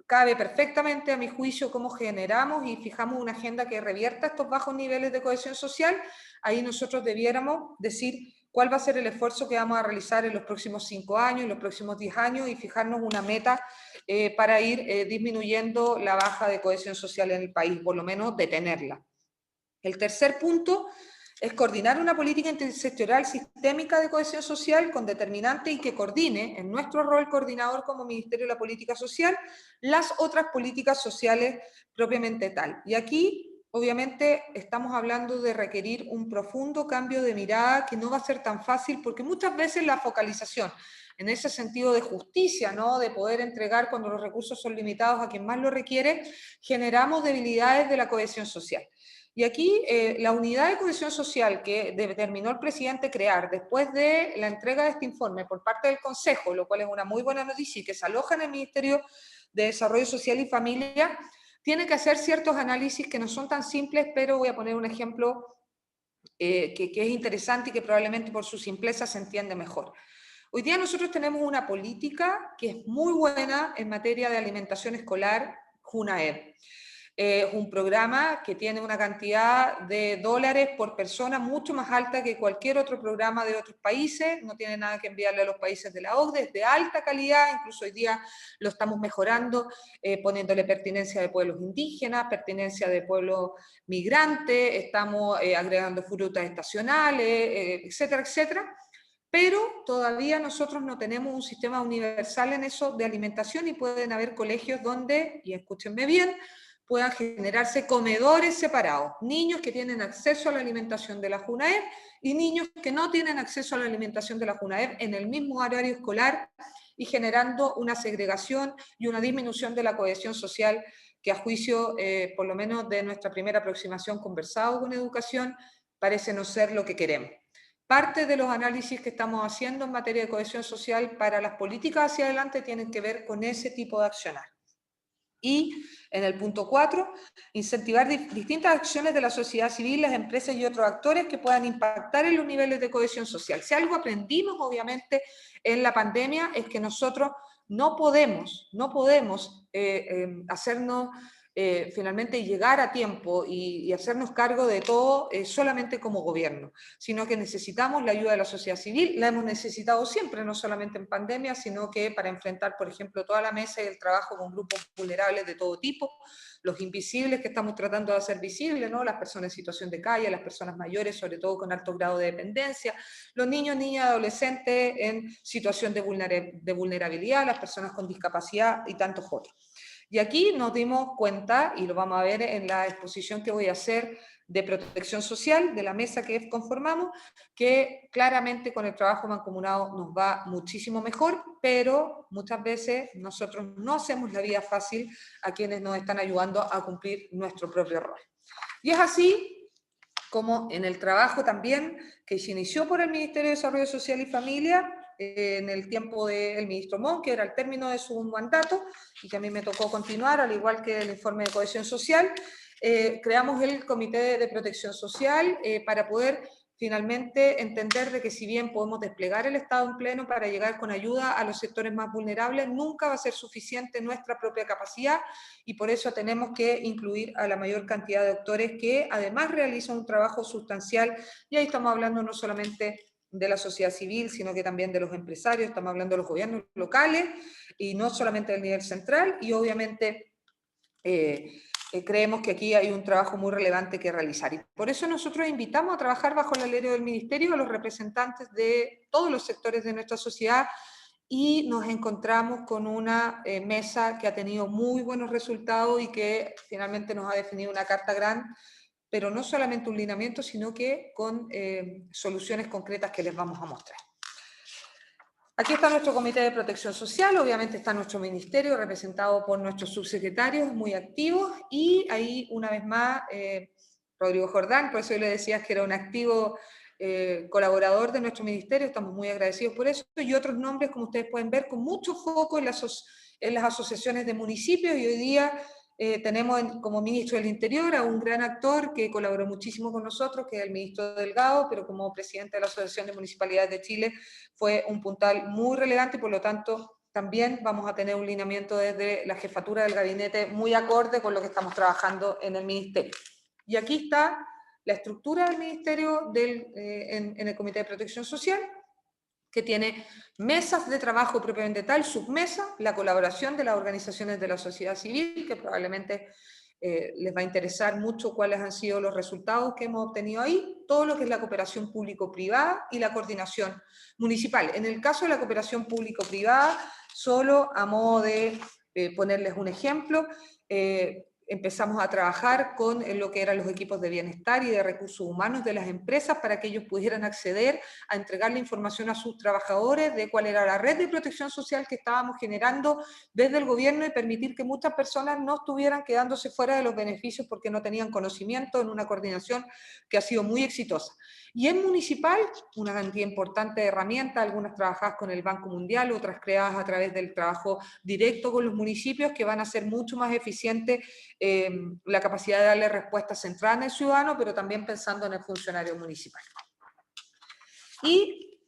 Speaker 4: cabe perfectamente, a mi juicio, cómo generamos y fijamos una agenda que revierta estos bajos niveles de cohesión social. Ahí nosotros debiéramos decir cuál va a ser el esfuerzo que vamos a realizar en los próximos 5 años, en los próximos 10 años, y fijarnos una meta para ir disminuyendo la baja de cohesión social en el país, por lo menos detenerla. El tercer punto es coordinar una política intersectorial sistémica de cohesión social con determinante y que coordine, en nuestro rol coordinador como Ministerio de la Política Social, las otras políticas sociales propiamente tal. Y aquí, obviamente, estamos hablando de requerir un profundo cambio de mirada que no va a ser tan fácil, porque muchas veces la focalización en ese sentido de justicia, ¿no?, de poder entregar cuando los recursos son limitados a quien más lo requiere, generamos debilidades de la cohesión social. Y aquí la unidad de cohesión social que determinó el presidente crear después de la entrega de este informe por parte del Consejo, lo cual es una muy buena noticia, y que se aloja en el Ministerio de Desarrollo Social y Familia, tiene que hacer ciertos análisis que no son tan simples, pero voy a poner un ejemplo que es interesante y que probablemente por su simpleza se entiende mejor. Hoy día nosotros tenemos una política que es muy buena en materia de alimentación escolar, JUNAEB. Es un programa que tiene una cantidad de dólares por persona mucho más alta que cualquier otro programa de otros países, no tiene nada que enviarle a los países de la OCDE, es de alta calidad, incluso hoy día lo estamos mejorando, poniéndole pertinencia de pueblos indígenas, pertinencia de pueblos migrantes, estamos agregando frutas estacionales, etcétera, etcétera. Pero todavía nosotros no tenemos un sistema universal en eso de alimentación, y pueden haber colegios donde, y escúchenme bien, puedan generarse comedores separados, niños que tienen acceso a la alimentación de la JUNAEB y niños que no tienen acceso a la alimentación de la JUNAEB en el mismo horario escolar, y generando una segregación y una disminución de la cohesión social que, a juicio, por lo menos de nuestra primera aproximación conversado con educación, parece no ser lo que queremos. Parte de los análisis que estamos haciendo en materia de cohesión social para las políticas hacia adelante tienen que ver con ese tipo de accionar. Y en el punto 4, incentivar distintas acciones de la sociedad civil, las empresas y otros actores que puedan impactar en los niveles de cohesión social. Si algo aprendimos, obviamente, en la pandemia es que nosotros no podemos hacernos finalmente llegar a tiempo y hacernos cargo de todo solamente como gobierno, sino que necesitamos la ayuda de la sociedad civil. La hemos necesitado siempre, no solamente en pandemia, sino que para enfrentar, por ejemplo, toda la mesa y el trabajo con grupos vulnerables de todo tipo, los invisibles que estamos tratando de hacer visibles, ¿no?, las personas en situación de calle, las personas mayores, sobre todo con alto grado de dependencia, los niños, niñas, adolescentes en situación de vulnerabilidad, las personas con discapacidad y tantos otros. Y aquí nos dimos cuenta, y lo vamos a ver en la exposición que voy a hacer de protección social, de la mesa que conformamos, que claramente con el trabajo mancomunado nos va muchísimo mejor, pero muchas veces nosotros no hacemos la vida fácil a quienes nos están ayudando a cumplir nuestro propio rol. Y es así como en el trabajo también que se inició por el Ministerio de Desarrollo Social y Familia, en el tiempo del ministro Mon, que era el término de su mandato, y que a mí me tocó continuar, al igual que el informe de cohesión social, creamos el Comité de Protección Social para poder finalmente entender de que si bien podemos desplegar el Estado en pleno para llegar con ayuda a los sectores más vulnerables, nunca va a ser suficiente nuestra propia capacidad, y por eso tenemos que incluir a la mayor cantidad de actores que además realizan un trabajo sustancial, y ahí estamos hablando no solamente de la sociedad civil, sino que también de los empresarios, estamos hablando de los gobiernos locales, y no solamente del nivel central, y obviamente creemos que aquí hay un trabajo muy relevante que realizar. Y por eso nosotros invitamos a trabajar bajo el alero del Ministerio a los representantes de todos los sectores de nuestra sociedad, y nos encontramos con una mesa que ha tenido muy buenos resultados y que finalmente nos ha definido una carta grande, pero no solamente un lineamiento, sino que con soluciones concretas que les vamos a mostrar. Aquí está nuestro Comité de Protección Social, obviamente está nuestro ministerio representado por nuestros subsecretarios muy activos, y ahí una vez más Rodrigo Jordán, por eso yo le decía que era un activo colaborador de nuestro ministerio, estamos muy agradecidos por eso, y otros nombres, como ustedes pueden ver, con mucho foco en las asociaciones de municipios, y hoy día tenemos como ministro del Interior a un gran actor que colaboró muchísimo con nosotros, que es el ministro Delgado, pero como presidente de la Asociación de Municipalidades de Chile fue un puntal muy relevante, y por lo tanto también vamos a tener un lineamiento desde la jefatura del gabinete muy acorde con lo que estamos trabajando en el ministerio. Y aquí está la estructura del ministerio en el Comité de Protección Social, que tiene mesas de trabajo propiamente tal, submesa, la colaboración de las organizaciones de la sociedad civil, que probablemente les va a interesar mucho cuáles han sido los resultados que hemos obtenido ahí, todo lo que es la cooperación público-privada y la coordinación municipal. En el caso de la cooperación público-privada, solo a modo de ponerles un ejemplo, empezamos a trabajar con lo que eran los equipos de bienestar y de recursos humanos de las empresas para que ellos pudieran acceder a entregar la información a sus trabajadores de cuál era la red de protección social que estábamos generando desde el gobierno, y permitir que muchas personas no estuvieran quedándose fuera de los beneficios porque no tenían conocimiento, en una coordinación que ha sido muy exitosa. Y en municipal, una cantidad importante de herramientas, algunas trabajadas con el Banco Mundial, otras creadas a través del trabajo directo con los municipios, que van a ser mucho más eficientes la capacidad de darle respuestas centradas en el ciudadano, pero también pensando en el funcionario municipal. Y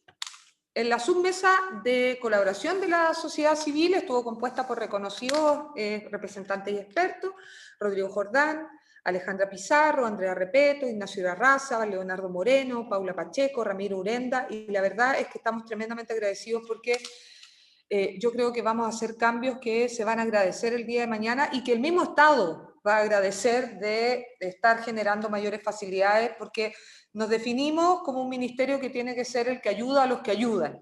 Speaker 4: en la submesa de colaboración de la sociedad civil estuvo compuesta por reconocidos representantes y expertos: Rodrigo Jordán, Alejandra Pizarro, Andrea Repeto, Ignacio Irarraza, Leonardo Moreno, Paula Pacheco, Ramiro Urenda, y la verdad es que estamos tremendamente agradecidos porque yo creo que vamos a hacer cambios que se van a agradecer el día de mañana, y que el mismo Estado va a agradecer de estar generando mayores facilidades, porque nos definimos como un ministerio que tiene que ser el que ayuda a los que ayudan,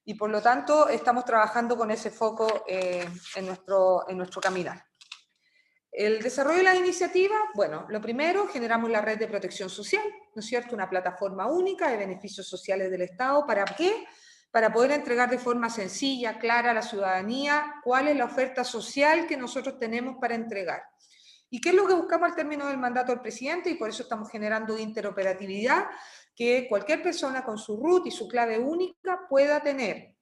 Speaker 4: y por lo tanto estamos trabajando con ese foco en nuestro caminar. El desarrollo de las iniciativas, bueno, lo primero, generamos la red de protección social, ¿no es cierto? Una plataforma única de beneficios sociales del Estado. ¿Para qué? Para poder entregar de forma sencilla, clara a la ciudadanía cuál es la oferta social que nosotros tenemos para entregar. ¿Y qué es lo que buscamos al término del mandato del presidente? Y por eso estamos generando interoperatividad, que cualquier persona con su RUT y su clave única pueda tener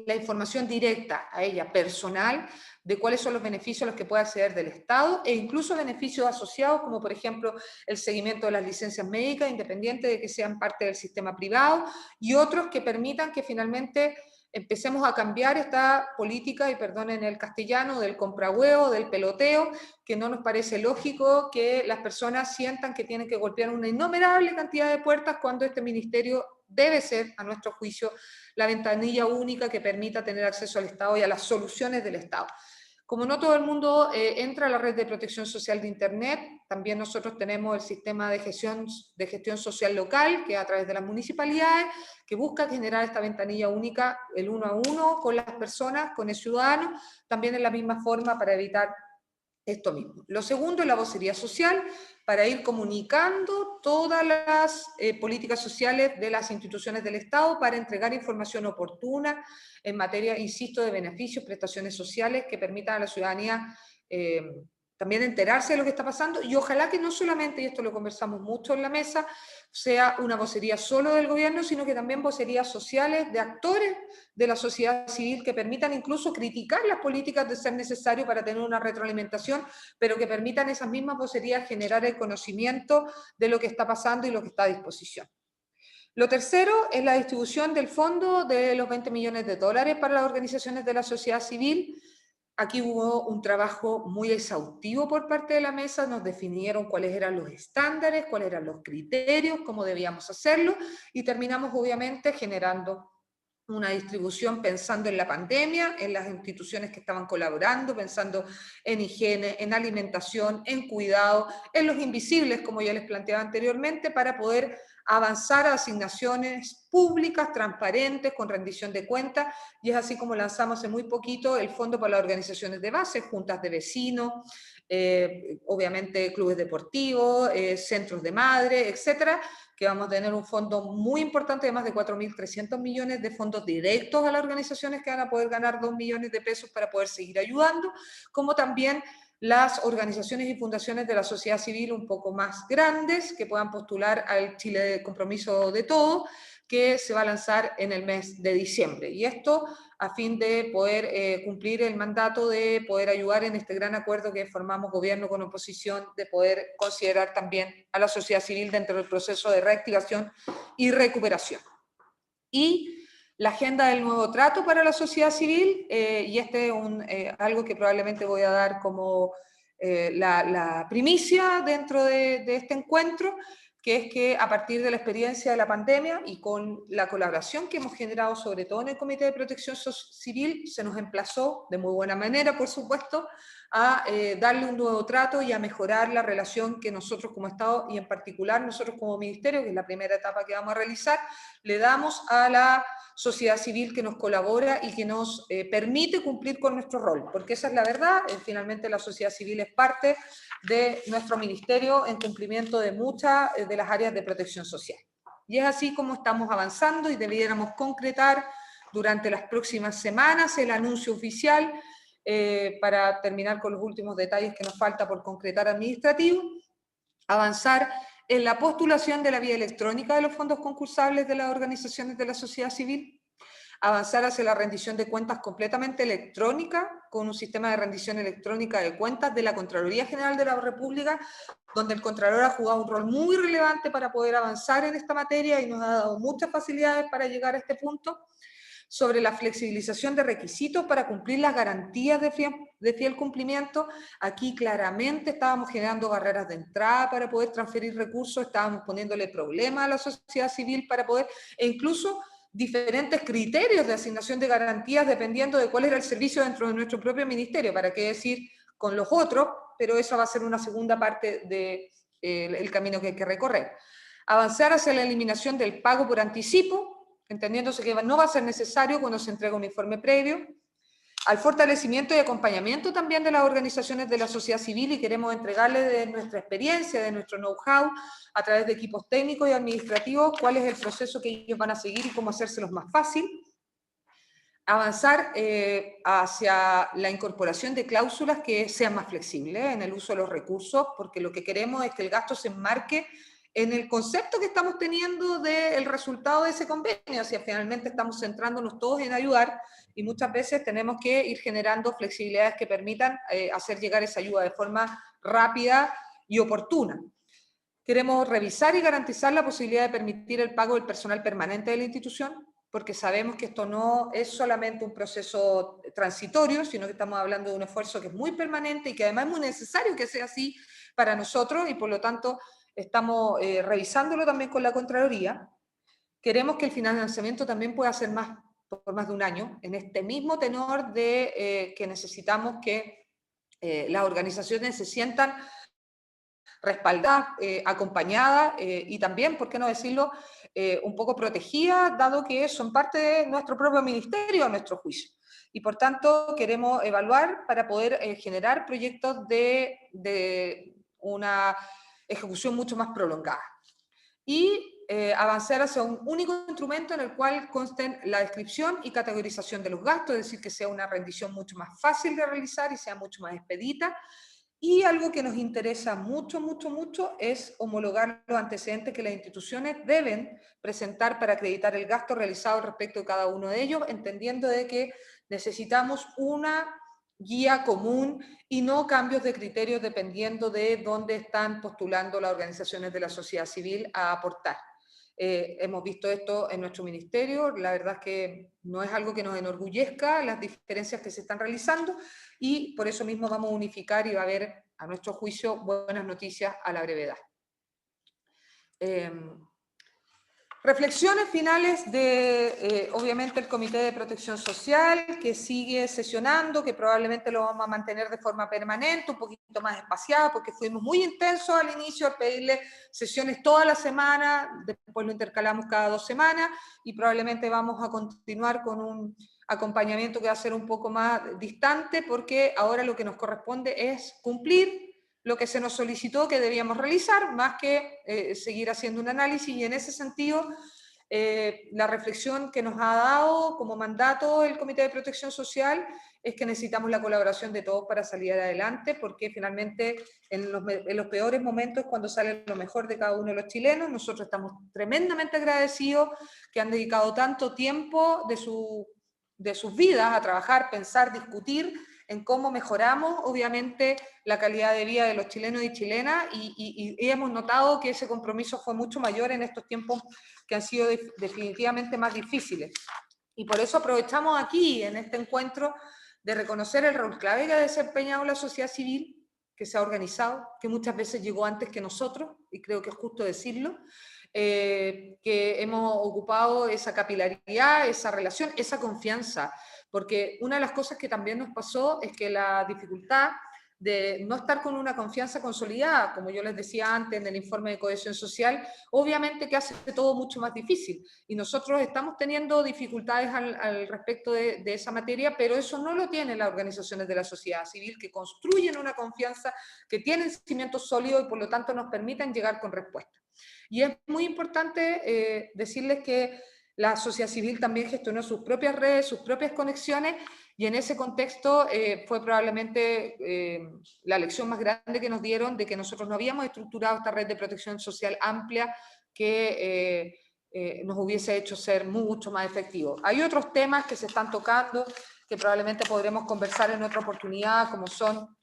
Speaker 4: la información directa a ella, personal, de cuáles son los beneficios a los que puede acceder del Estado, e incluso beneficios asociados, como por ejemplo el seguimiento de las licencias médicas, independiente de que sean parte del sistema privado, y otros que permitan que finalmente empecemos a cambiar esta política, y perdonen el castellano, del comprahuevo, del peloteo, que no nos parece lógico que las personas sientan que tienen que golpear una innumerable cantidad de puertas, cuando este ministerio debe ser, a nuestro juicio, la ventanilla única que permita tener acceso al Estado y a las soluciones del Estado. Como no todo el mundo entra a la red de protección social de Internet, también nosotros tenemos el sistema de gestión social local, que a través de las municipalidades, que busca generar esta ventanilla única, el 1 a 1 con las personas, con el ciudadano, también en la misma forma para evitar esto mismo. Lo segundo es la vocería social, para ir comunicando todas las políticas sociales de las instituciones del Estado para entregar información oportuna en materia, insisto, de beneficios, prestaciones sociales que permitan a la ciudadanía también enterarse de lo que está pasando, y ojalá que no solamente, y esto lo conversamos mucho en la mesa, sea una vocería solo del gobierno, sino que también vocerías sociales de actores de la sociedad civil que permitan incluso criticar las políticas de ser necesario para tener una retroalimentación, pero que permitan esas mismas vocerías generar el conocimiento de lo que está pasando y lo que está a disposición. Lo tercero es la distribución del fondo de los 20 millones de dólares para las organizaciones de la sociedad civil. Aquí hubo un trabajo muy exhaustivo por parte de la mesa, nos definieron cuáles eran los estándares, cuáles eran los criterios, cómo debíamos hacerlo, y terminamos obviamente generando una distribución pensando en la pandemia, en las instituciones que estaban colaborando, pensando en higiene, en alimentación, en cuidado, en los invisibles, como ya les planteaba anteriormente, para poder avanzar a asignaciones públicas, transparentes, con rendición de cuentas, y es así como lanzamos hace muy poquito el Fondo para las Organizaciones de Base, juntas de vecinos, obviamente clubes deportivos, centros de madre, etcétera, que vamos a tener un fondo muy importante de más de 4.300 millones de fondos directos a las organizaciones que van a poder ganar 2 millones de pesos para poder seguir ayudando, como también las organizaciones y fundaciones de la sociedad civil un poco más grandes que puedan postular al Chile de Compromiso de Todo, que se va a lanzar en el mes de diciembre. Y esto a fin de poder cumplir el mandato de poder ayudar en este gran acuerdo que formamos gobierno con oposición, de poder considerar también a la sociedad civil dentro del proceso de reactivación y recuperación. Y la agenda del nuevo trato para la sociedad civil, y este es algo que probablemente voy a dar como la primicia dentro de este encuentro, que es que a partir de la experiencia de la pandemia y con la colaboración que hemos generado sobre todo en el Comité de Protección Civil, se nos emplazó, de muy buena manera por supuesto, a darle un nuevo trato y a mejorar la relación que nosotros como Estado y en particular nosotros como Ministerio, que es la primera etapa que vamos a realizar, le damos a la sociedad civil que nos colabora y que nos permite cumplir con nuestro rol, porque esa es la verdad, finalmente la sociedad civil es parte de nuestro ministerio en cumplimiento de muchas de las áreas de protección social. Y es así como estamos avanzando y debiéramos concretar durante las próximas semanas el anuncio oficial para terminar con los últimos detalles que nos falta por concretar administrativo, avanzar en la postulación de la vía electrónica de los fondos concursables de las organizaciones de la sociedad civil, avanzar hacia la rendición de cuentas completamente electrónica, con un sistema de rendición electrónica de cuentas de la Contraloría General de la República, donde el Contralor ha jugado un rol muy relevante para poder avanzar en esta materia y nos ha dado muchas facilidades para llegar a este punto, sobre la flexibilización de requisitos para cumplir las garantías de fiel cumplimiento. Aquí claramente estábamos generando barreras de entrada para poder transferir recursos, estábamos poniéndole problemas a la sociedad civil para poder, e incluso diferentes criterios de asignación de garantías dependiendo de cuál era el servicio dentro de nuestro propio ministerio, para qué decir con los otros, pero eso va a ser una segunda parte del camino que hay que recorrer. Avanzar hacia la eliminación del pago por anticipo, entendiéndose que no va a ser necesario cuando se entrega un informe previo, al fortalecimiento y acompañamiento también de las organizaciones de la sociedad civil, y queremos entregarles de nuestra experiencia, de nuestro know-how, a través de equipos técnicos y administrativos, cuál es el proceso que ellos van a seguir y cómo hacérselos más fácil. Avanzar hacia la incorporación de cláusulas que sean más flexibles en el uso de los recursos, porque lo que queremos es que el gasto se enmarque en el concepto que estamos teniendo del resultado de ese convenio. O sea, finalmente estamos centrándonos todos en ayudar y muchas veces tenemos que ir generando flexibilidades que permitan hacer llegar esa ayuda de forma rápida y oportuna. Queremos revisar y garantizar la posibilidad de permitir el pago del personal permanente de la institución, porque sabemos que esto no es solamente un proceso transitorio, sino que estamos hablando de un esfuerzo que es muy permanente y que además es muy necesario que sea así para nosotros, y por lo tanto estamos revisándolo también con la Contraloría. Queremos que el financiamiento también pueda ser por más de un año, en este mismo tenor de que necesitamos que las organizaciones se sientan respaldada, acompañada y también, ¿por qué no decirlo?, un poco protegida, dado que son parte de nuestro propio ministerio, a nuestro juicio. Y por tanto queremos evaluar para poder generar proyectos de una ejecución mucho más prolongada. Y avanzar hacia un único instrumento en el cual consten la descripción y categorización de los gastos, es decir, que sea una rendición mucho más fácil de realizar y sea mucho más expedita. Y algo que nos interesa mucho, mucho, mucho es homologar los antecedentes que las instituciones deben presentar para acreditar el gasto realizado respecto de cada uno de ellos, entendiendo de que necesitamos una guía común y no cambios de criterios dependiendo de dónde están postulando las organizaciones de la sociedad civil a aportar. Hemos visto esto en nuestro ministerio, la verdad es que no es algo que nos enorgullezca las diferencias que se están realizando y por eso mismo vamos a unificar y va a haber, a nuestro juicio, buenas noticias a la brevedad. Reflexiones finales de, obviamente, el Comité de Protección Social, que sigue sesionando, que probablemente lo vamos a mantener de forma permanente, un poquito más espaciada, porque fuimos muy intensos al inicio al pedirle sesiones toda la semana, después lo intercalamos cada 2 semanas, y probablemente vamos a continuar con un acompañamiento que va a ser un poco más distante, porque ahora lo que nos corresponde es cumplir lo que se nos solicitó que debíamos realizar, más que seguir haciendo un análisis, y en ese sentido, la reflexión que nos ha dado como mandato el Comité de Protección Social es que necesitamos la colaboración de todos para salir adelante, porque finalmente en los peores momentos es cuando sale lo mejor de cada uno de los chilenos. Nosotros estamos tremendamente agradecidos que han dedicado tanto tiempo de sus vidas a trabajar, pensar, discutir en cómo mejoramos, obviamente, la calidad de vida de los chilenos y chilenas, y hemos notado que ese compromiso fue mucho mayor en estos tiempos que han sido definitivamente más difíciles. Y por eso aprovechamos aquí, en este encuentro, de reconocer el rol clave que ha desempeñado la sociedad civil, que se ha organizado, que muchas veces llegó antes que nosotros, y creo que es justo decirlo, que hemos ocupado esa capilaridad, esa relación, esa confianza, porque una de las cosas que también nos pasó es que la dificultad de no estar con una confianza consolidada, como yo les decía antes en el informe de cohesión social, obviamente que hace todo mucho más difícil. Y nosotros estamos teniendo dificultades al respecto de esa materia, pero eso no lo tienen las organizaciones de la sociedad civil, que construyen una confianza, que tienen cimientos sólidos y por lo tanto nos permiten llegar con respuestas. Y es muy importante decirles que la sociedad civil también gestionó sus propias redes, sus propias conexiones, y en ese contexto fue probablemente la lección más grande que nos dieron de que nosotros no habíamos estructurado esta red de protección social amplia que nos hubiese hecho ser mucho más efectivos. Hay otros temas que se están tocando que probablemente podremos conversar en otra oportunidad, como son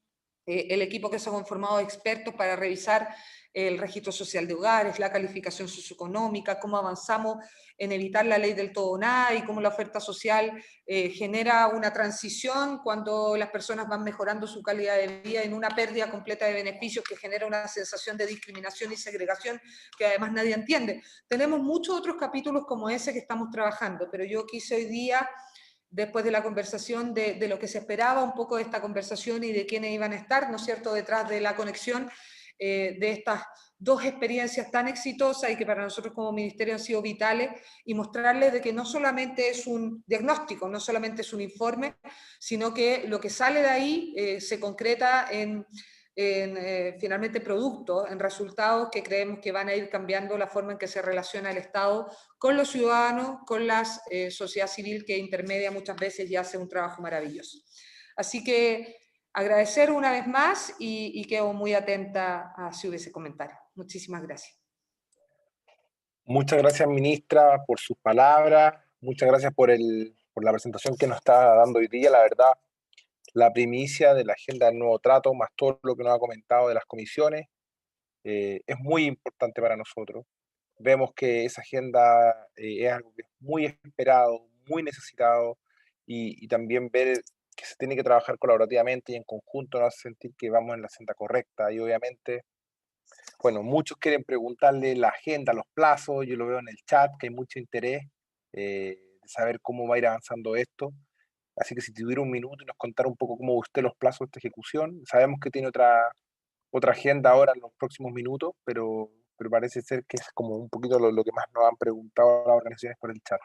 Speaker 4: el equipo que se ha conformado de expertos para revisar el registro social de hogares, la calificación socioeconómica, cómo avanzamos en evitar la ley del todo o nada y cómo la oferta social genera una transición cuando las personas van mejorando su calidad de vida en una pérdida completa de beneficios que genera una sensación de discriminación y segregación que además nadie entiende. Tenemos muchos otros capítulos como ese que estamos trabajando, pero yo quise hoy día, después de la conversación, de lo que se esperaba un poco de esta conversación y de quiénes iban a estar, ¿no es cierto?, detrás de la conexión de estas dos experiencias tan exitosas y que para nosotros como ministerio han sido vitales, y mostrarles de que no solamente es un diagnóstico, no solamente es un informe, sino que lo que sale de ahí se concreta en finalmente productos, en resultados que creemos que van a ir cambiando la forma en que se relaciona el Estado con los ciudadanos, con la sociedad civil que intermedia muchas veces y hace un trabajo maravilloso. Así que agradecer una vez más y quedo muy atenta a si hubiese comentarios. Muchísimas gracias.
Speaker 1: Muchas gracias, ministra, por sus palabras. Muchas gracias por la presentación que nos está dando hoy día. La verdad, la primicia de la agenda del nuevo trato, más todo lo que nos ha comentado de las comisiones, es muy importante para nosotros. Vemos que esa agenda es algo que es muy esperado, muy necesitado, y también ver que se tiene que trabajar colaborativamente y en conjunto nos hace sentir que vamos en la senda correcta. Y obviamente, bueno, muchos quieren preguntarle la agenda, los plazos, yo lo veo en el chat, que hay mucho interés de saber cómo va a ir avanzando esto. Así que si tuviera un minuto y nos contara un poco cómo ve usted los plazos de esta ejecución. Sabemos que tiene otra agenda ahora en los próximos minutos, pero parece ser que es como un poquito lo que más nos han preguntado las organizaciones por el chat.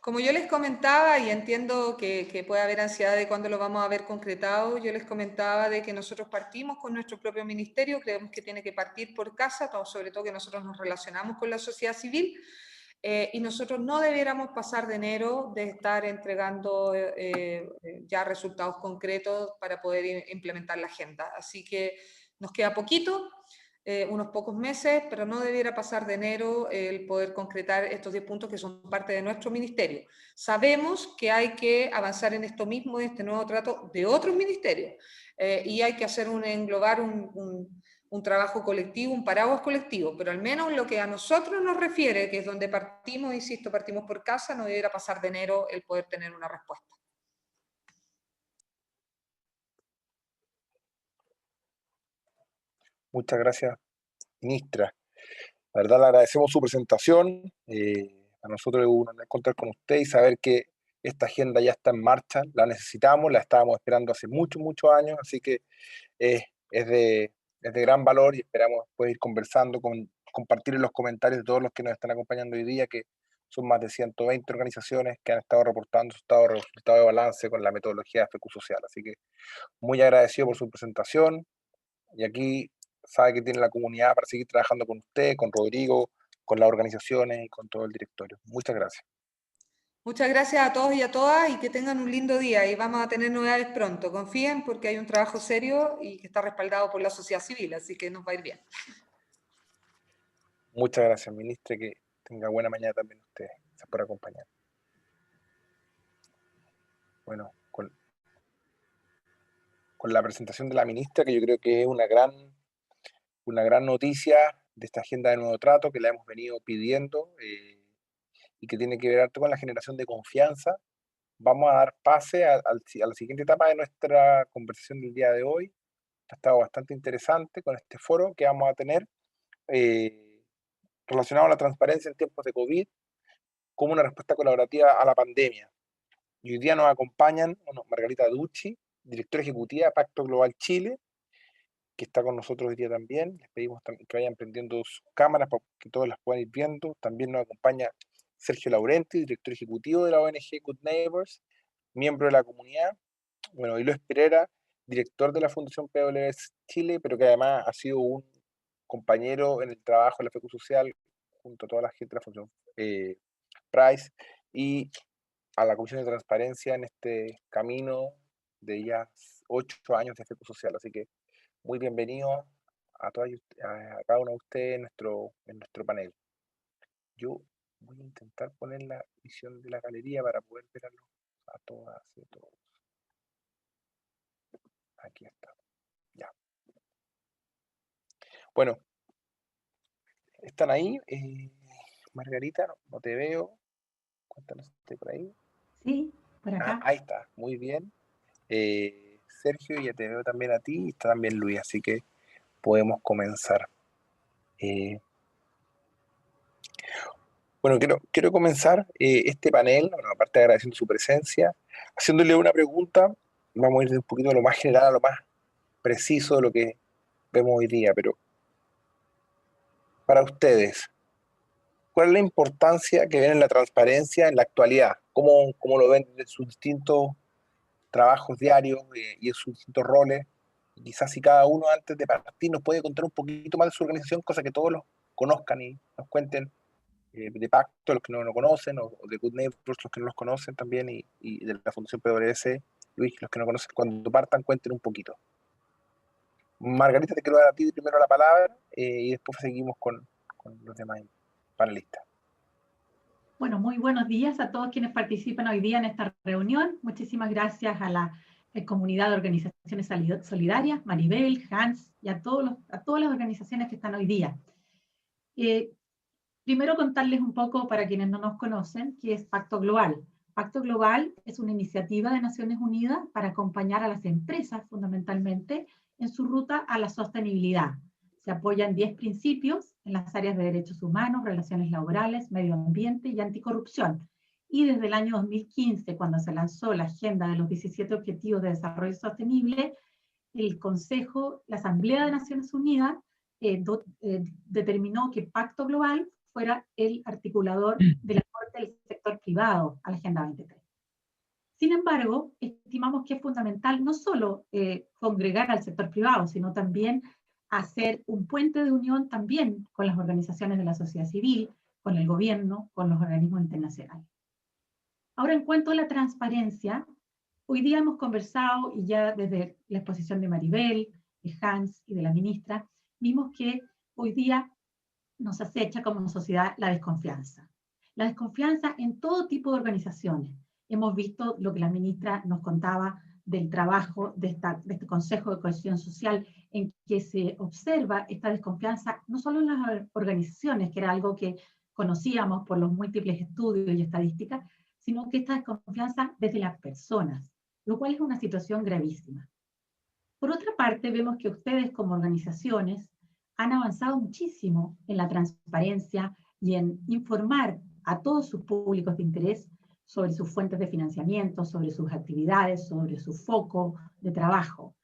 Speaker 4: Como yo les comentaba, y entiendo que puede haber ansiedad de cuándo lo vamos a ver concretado, yo les comentaba de que nosotros partimos con nuestro propio ministerio, creemos que tiene que partir por casa, sobre todo que nosotros nos relacionamos con la sociedad civil, y nosotros no debiéramos pasar de enero de estar entregando ya resultados concretos para poder implementar la agenda. Así que nos queda poquito, unos pocos meses, pero no debiera pasar de enero el poder concretar estos 10 puntos que son parte de nuestro ministerio. Sabemos que hay que avanzar en esto mismo, en este nuevo trato de otros ministerios, y hay que hacer englobar un trabajo colectivo, un paraguas colectivo, pero al menos lo que a nosotros nos refiere, que es donde partimos, insisto, partimos por casa, no debiera pasar de enero el poder tener una respuesta.
Speaker 1: Muchas gracias, ministra. La verdad, le agradecemos su presentación. A nosotros es un honor contar con usted y saber que esta agenda ya está en marcha. La necesitamos, la estábamos esperando hace muchos años, así que es de gran valor y esperamos poder ir conversando, compartir en los comentarios de todos los que nos están acompañando hoy día, que son más de 120 organizaciones que han estado reportando su estado de balance con la metodología de FECU Social. Así que muy agradecido por su presentación y aquí sabe que tiene la comunidad para seguir trabajando con usted, con Rodrigo, con las organizaciones y con todo el directorio. Muchas gracias.
Speaker 4: Muchas gracias a todos y a todas y que tengan un lindo día y vamos a tener novedades pronto. Confíen porque hay un trabajo serio y que está respaldado por la sociedad civil, así que nos va a ir bien.
Speaker 1: Muchas gracias, ministra, que tenga buena mañana también usted. Gracias por acompañar. Bueno, con la presentación de la ministra, que yo creo que es una gran noticia de esta agenda de nuevo trato que la hemos venido pidiendo y que tiene que ver harto con la generación de confianza. Vamos a dar pase a la siguiente etapa de nuestra conversación del día de hoy. Ha estado bastante interesante con este foro que vamos a tener relacionado a la transparencia en tiempos de COVID como una respuesta colaborativa a la pandemia. Y hoy día nos acompañan Margarita Ducci, directora ejecutiva de Pacto Global Chile, que está con nosotros hoy día también. Les pedimos que vayan prendiendo sus cámaras para que todos las puedan ir viendo. También nos acompaña Sergio Laurenti, director ejecutivo de la ONG Good Neighbors, miembro de la comunidad. Bueno, y Luis Pereira, director de la Fundación PWS Chile, pero que además ha sido un compañero en el trabajo de la FECU Social junto a toda la gente de la Fundación Price y a la Comisión de Transparencia en este camino de ya 8 años de FECU Social. Así que muy bienvenido a cada uno de ustedes en nuestro panel. Yo voy a intentar poner la visión de la galería para poder verlo a todas y a todos. Aquí está. Ya. Bueno, ¿están ahí? Margarita, no te veo. Cuéntanos si estoy por ahí.
Speaker 5: Sí, por acá.
Speaker 1: Ahí está, muy bien. Sergio, ya te veo también a ti y está también Luis, así que podemos comenzar. Bueno, quiero comenzar este panel, bueno, aparte de agradeciendo su presencia, haciéndole una pregunta. Vamos a ir de un poquito de lo más general a lo más preciso de lo que vemos hoy día, pero para ustedes, ¿cuál es la importancia que ven en la transparencia en la actualidad? ¿Cómo lo ven en sus distintos trabajos diarios y en sus distintos roles? Y quizás si cada uno antes de partir nos puede contar un poquito más de su organización, cosa que todos los conozcan y nos cuenten de Pacto, los que no lo conocen, o de Good Neighbors, los que no los conocen también, y de la Fundación PWS, Luis, los que no conocen, cuando partan cuenten un poquito. Margarita, te quiero dar a ti primero la palabra y después seguimos con los demás panelistas.
Speaker 5: Bueno, muy buenos días a todos quienes participan hoy día en esta reunión. Muchísimas gracias a la comunidad de organizaciones solidarias, Maribel, Hans y a todas las organizaciones que están hoy día. Primero contarles un poco, para quienes no nos conocen, qué es Pacto Global. Pacto Global es una iniciativa de Naciones Unidas para acompañar a las empresas, fundamentalmente, en su ruta a la sostenibilidad. Se apoyan 10 principios en las áreas de derechos humanos, relaciones laborales, medio ambiente y anticorrupción. y desde el año 2015, cuando se lanzó la Agenda de los 17 Objetivos de Desarrollo Sostenible, el Consejo, la Asamblea de Naciones Unidas, determinó que Pacto Global fuera el articulador del aporte del sector privado a la Agenda 2030. Sin embargo, estimamos que es fundamental no solo congregar al sector privado, sino también hacer un puente de unión también con las organizaciones de la sociedad civil, con el gobierno, con los organismos internacionales. Ahora, en cuanto a la transparencia, hoy día hemos conversado, y ya desde la exposición de Maribel, de Hans y de la ministra, vimos que hoy día nos acecha como sociedad la desconfianza. La desconfianza en todo tipo de organizaciones. Hemos visto lo que la ministra nos contaba del trabajo de este Consejo de Cohesión Social, en que se observa esta desconfianza no solo en las organizaciones, que era algo que conocíamos por los múltiples estudios y estadísticas, sino que esta desconfianza desde las personas, lo cual es una situación gravísima. Por otra parte, vemos que ustedes como organizaciones han avanzado muchísimo en la transparencia y en informar a todos sus públicos de interés sobre sus fuentes de financiamiento, sobre sus actividades, sobre su foco de trabajo.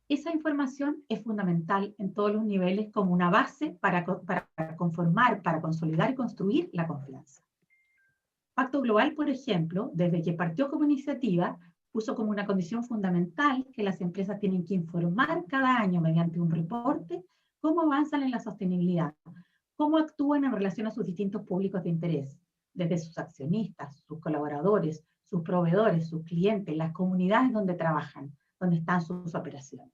Speaker 5: Esa información es fundamental en todos los niveles como una base para conformar, para consolidar y construir la confianza. Pacto Global, por ejemplo, desde que partió como iniciativa, puso como una condición fundamental que las empresas tienen que informar cada año mediante un reporte cómo avanzan en la sostenibilidad, cómo actúan en relación a sus distintos públicos de interés, desde sus accionistas, sus colaboradores, sus proveedores, sus clientes, las comunidades donde trabajan, donde están sus operaciones.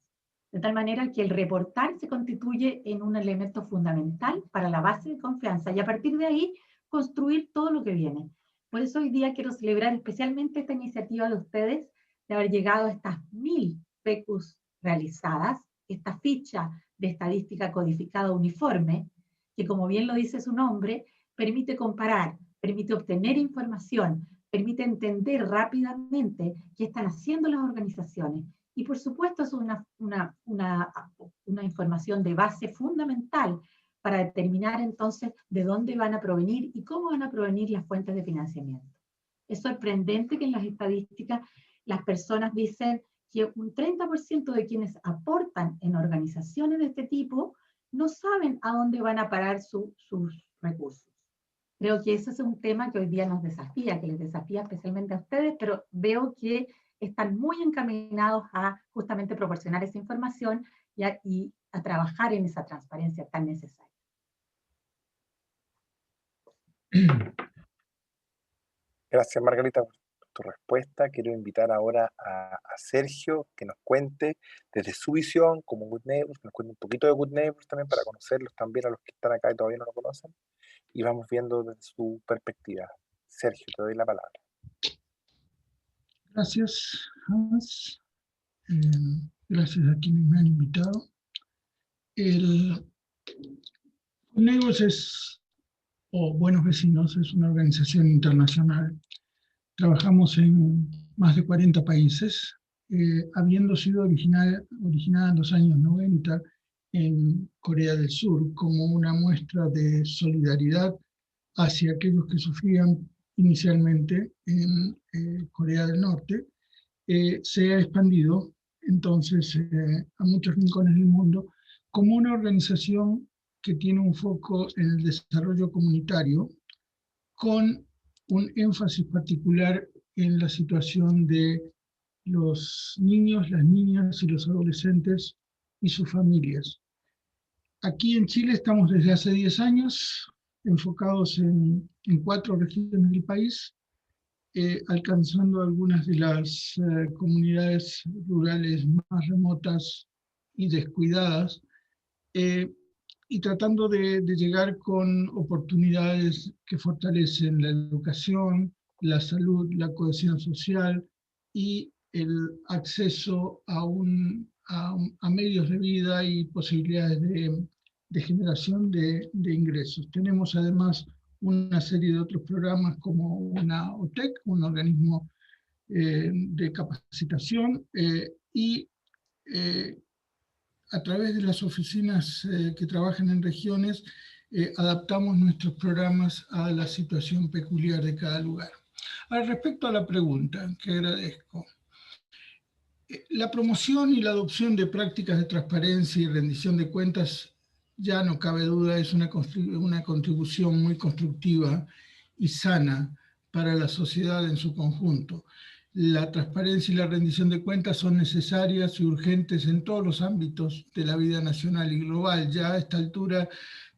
Speaker 5: De tal manera que el reportar se constituye en un elemento fundamental para la base de confianza y a partir de ahí construir todo lo que viene. Por eso hoy día quiero celebrar especialmente esta iniciativa de ustedes de haber llegado a estas 1000 PECUs realizadas, esta ficha de estadística codificada uniforme, que como bien lo dice su nombre, permite comparar, permite obtener información, permite entender rápidamente qué están haciendo las organizaciones. Y por supuesto es una información de base fundamental para determinar entonces de dónde van a provenir y cómo van a provenir las fuentes de financiamiento. Es sorprendente que en las estadísticas las personas dicen que un 30% de quienes aportan en organizaciones de este tipo no saben a dónde van a parar sus recursos. Creo que ese es un tema que hoy día nos desafía, que les desafía especialmente a ustedes, pero veo que están muy encaminados a justamente proporcionar esa información y a trabajar en esa transparencia tan necesaria.
Speaker 1: Gracias, Margarita, por tu respuesta. Quiero invitar ahora a Sergio que nos cuente desde su visión como Good Neighbors, que nos cuente un poquito de Good Neighbors también para conocerlos también a los que están acá y todavía no lo conocen, y vamos viendo desde su perspectiva. Sergio, te doy la palabra.
Speaker 6: Gracias, Hans. Gracias a quienes me han invitado. El Good Neighbors o Buenos Vecinos, es una organización internacional. Trabajamos en más de 40 países, habiendo sido originada en los años 90 en Corea del Sur como una muestra de solidaridad hacia aquellos que sufrían inicialmente en Corea del Norte, se ha expandido entonces a muchos rincones del mundo como una organización que tiene un foco en el desarrollo comunitario, con un énfasis particular en la situación de los niños, las niñas y los adolescentes y sus familias. Aquí en Chile estamos desde hace 10 años enfocados en 4 regiones del país, alcanzando algunas de las comunidades rurales más remotas y descuidadas, y tratando de llegar con oportunidades que fortalecen la educación, la salud, la cohesión social y el acceso a medios de vida y posibilidades de generación de ingresos. Tenemos además una serie de otros programas como una OTEC, un organismo de capacitación, y a través de las oficinas que trabajan en regiones, adaptamos nuestros programas a la situación peculiar de cada lugar. Respecto a la pregunta, que agradezco. La promoción y la adopción de prácticas de transparencia y rendición de cuentas, ya no cabe duda, es una contribución muy constructiva y sana para la sociedad en su conjunto. La transparencia y la rendición de cuentas son necesarias y urgentes en todos los ámbitos de la vida nacional y global. Ya a esta altura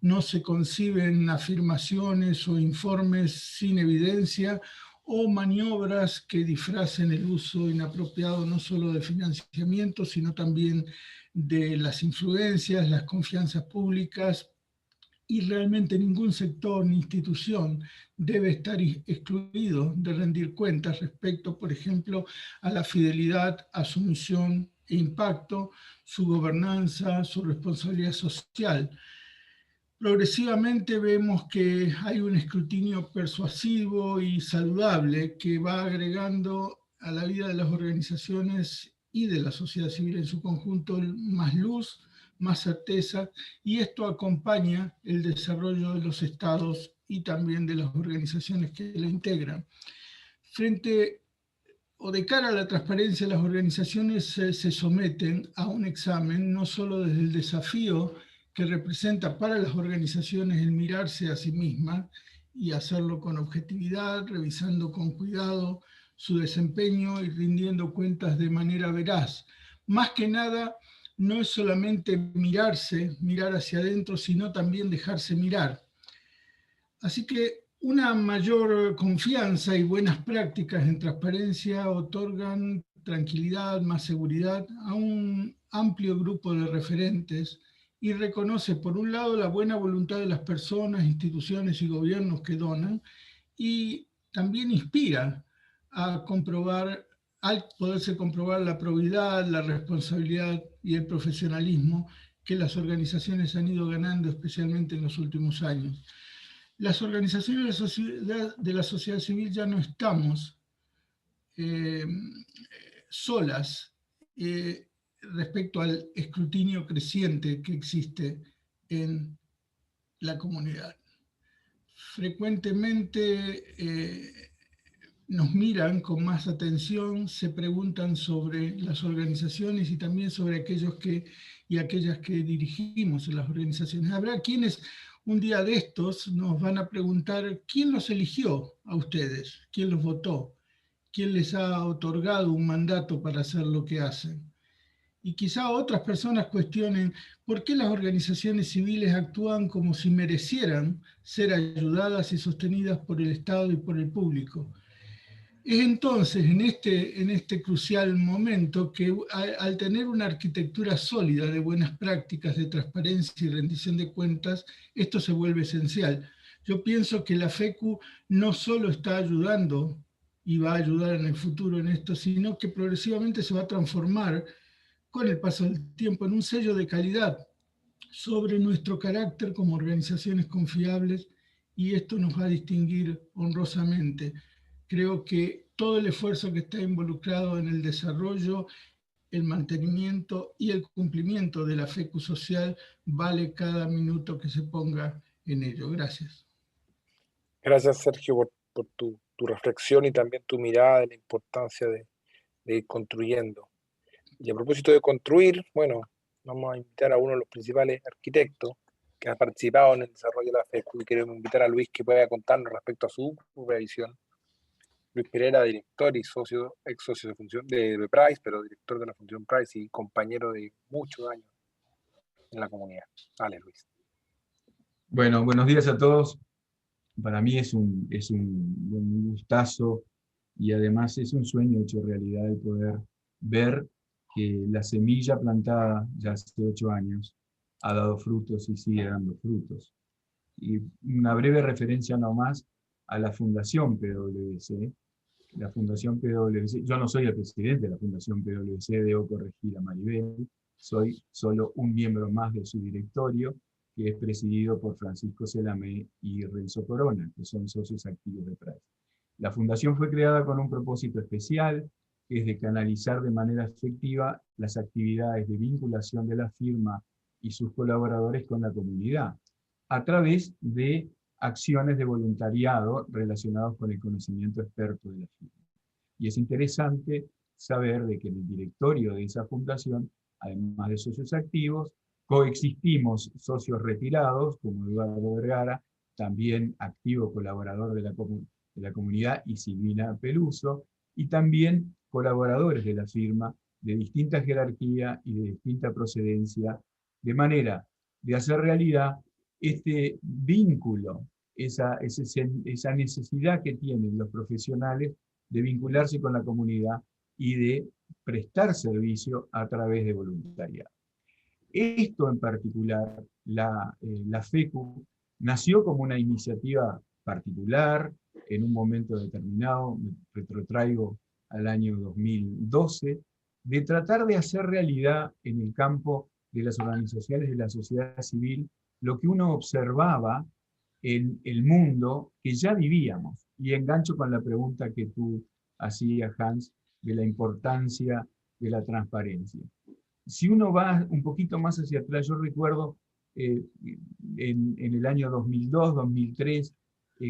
Speaker 6: no se conciben afirmaciones o informes sin evidencia o maniobras que disfracen el uso inapropiado no solo de financiamiento, sino también de las influencias, las confianzas públicas, y realmente ningún sector ni institución debe estar excluido de rendir cuentas respecto, por ejemplo, a la fidelidad a su misión e impacto, su gobernanza, su responsabilidad social. Progresivamente vemos que hay un escrutinio persuasivo y saludable que va agregando a la vida de las organizaciones y de la sociedad civil en su conjunto más luz, más certeza, y esto acompaña el desarrollo de los estados y también de las organizaciones que lo integran. Frente o de cara a la transparencia, las organizaciones se someten a un examen, no solo desde el desafío que representa para las organizaciones el mirarse a sí mismas y hacerlo con objetividad, revisando con cuidado su desempeño y rindiendo cuentas de manera veraz. Más que nada, no es solamente mirar hacia adentro, sino también dejarse mirar. Así que una mayor confianza y buenas prácticas en transparencia otorgan tranquilidad, más seguridad a un amplio grupo de referentes y reconoce, por un lado, la buena voluntad de las personas, instituciones y gobiernos que donan, y también inspira a comprobar, al poderse comprobar la probidad, la responsabilidad y el profesionalismo que las organizaciones han ido ganando, especialmente en los últimos años. Las organizaciones de la sociedad civil ya no estamos solas respecto al escrutinio creciente que existe en la comunidad. Frecuentemente nos miran con más atención, se preguntan sobre las organizaciones y también sobre aquellos y aquellas que dirigimos en las organizaciones. Habrá quienes un día de estos nos van a preguntar quién los eligió a ustedes, quién los votó, quién les ha otorgado un mandato para hacer lo que hacen. Y quizá otras personas cuestionen por qué las organizaciones civiles actúan como si merecieran ser ayudadas y sostenidas por el Estado y por el público. Es entonces, en este crucial momento, que al tener una arquitectura sólida de buenas prácticas de transparencia y rendición de cuentas, esto se vuelve esencial. Yo pienso que la FECU no solo está ayudando y va a ayudar en el futuro en esto, sino que progresivamente se va a transformar con el paso del tiempo en un sello de calidad sobre nuestro carácter como organizaciones confiables, y esto nos va a distinguir honrosamente. Creo que todo el esfuerzo que está involucrado en el desarrollo, el mantenimiento y el cumplimiento de la FECU social vale cada minuto que se ponga en ello. Gracias.
Speaker 1: Gracias, Sergio, por tu reflexión y también tu mirada de la importancia de ir construyendo. Y a propósito de construir, bueno, vamos a invitar a uno de los principales arquitectos que ha participado en el desarrollo de la FECU, y queremos invitar a Luis que pueda contarnos respecto a su revisión. Luis Pereira, director y ex socio de función de Price, pero director de la Fundación Price y compañero de muchos años en la comunidad. Dale, Luis.
Speaker 7: Bueno, buenos días a todos. Para mí es un gustazo y además es un sueño hecho realidad el poder ver que la semilla plantada ya hace 8 años ha dado frutos y sigue dando frutos. Y una breve referencia nomás a la Fundación PwC. La Fundación PwC, yo no soy el presidente de la Fundación PwC, debo corregir a Maribel, soy solo un miembro más de su directorio, que es presidido por Francisco Celamé y Renzo Corona, que son socios activos de Price. La Fundación fue creada con un propósito especial, que es de canalizar de manera efectiva las actividades de vinculación de la firma y sus colaboradores con la comunidad, a través de acciones de voluntariado relacionados con el conocimiento experto de la firma. Y es interesante saber de que en el directorio de esa fundación, además de socios activos, coexistimos socios retirados, como Eduardo Vergara, también activo colaborador de la comunidad, y Silvina Peluso, y también colaboradores de la firma de distinta jerarquía y de distinta procedencia, de manera de hacer realidad este vínculo, esa necesidad que tienen los profesionales de vincularse con la comunidad y de prestar servicio a través de voluntariado. Esto en particular, la FECU, nació como una iniciativa particular, en un momento determinado, me retrotraigo al año 2012, de tratar de hacer realidad en el campo de las organizaciones de la sociedad civil lo que uno observaba en el mundo que ya vivíamos. Y engancho con la pregunta que tú hacías, Hans, de la importancia de la transparencia. Si uno va un poquito más hacia atrás, yo recuerdo en el año 2002, 2003,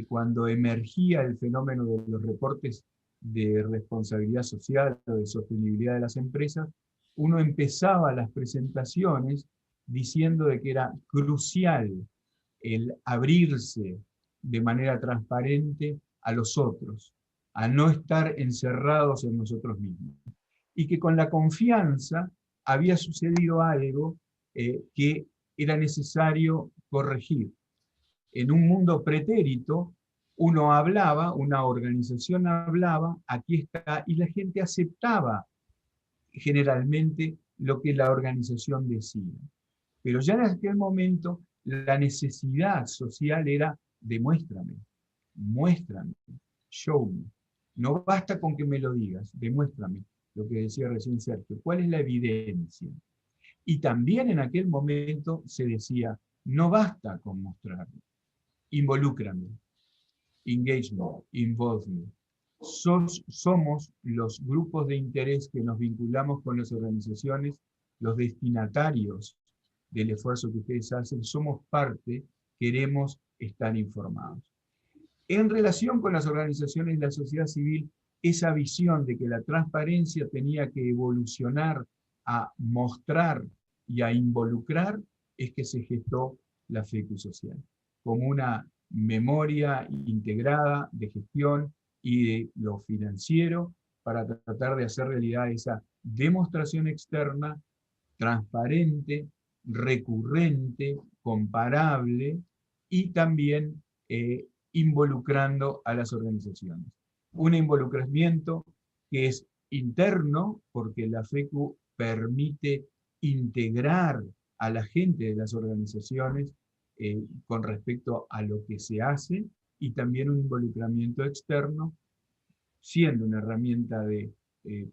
Speaker 7: cuando emergía el fenómeno de los reportes de responsabilidad social o de sostenibilidad de las empresas, uno empezaba las presentaciones diciendo de que era crucial el abrirse de manera transparente a los otros, a no estar encerrados en nosotros mismos. Y que con la confianza había sucedido algo que era necesario corregir. En un mundo pretérito, uno hablaba, una organización hablaba, aquí está, y la gente aceptaba generalmente lo que la organización decía. Pero ya en aquel momento la necesidad social era demuéstrame, muéstrame, show me. No basta con que me lo digas, demuéstrame, lo que decía recién Sergio, ¿cuál es la evidencia? Y también en aquel momento se decía, no basta con mostrarme, involúcrame, engagement, involvement. Somos los grupos de interés que nos vinculamos con las organizaciones, los destinatarios del esfuerzo que ustedes hacen, somos parte, queremos estar informados. En relación con las organizaciones de la sociedad civil, esa visión de que la transparencia tenía que evolucionar a mostrar y a involucrar, es que se gestó la FECU Social, como una memoria integrada de gestión y de lo financiero para tratar de hacer realidad esa demostración externa, transparente, recurrente, comparable y también involucrando a las organizaciones. Un involucramiento que es interno, porque la FECU permite integrar a la gente de las organizaciones con respecto a lo que se hace, y también un involucramiento externo, siendo una herramienta de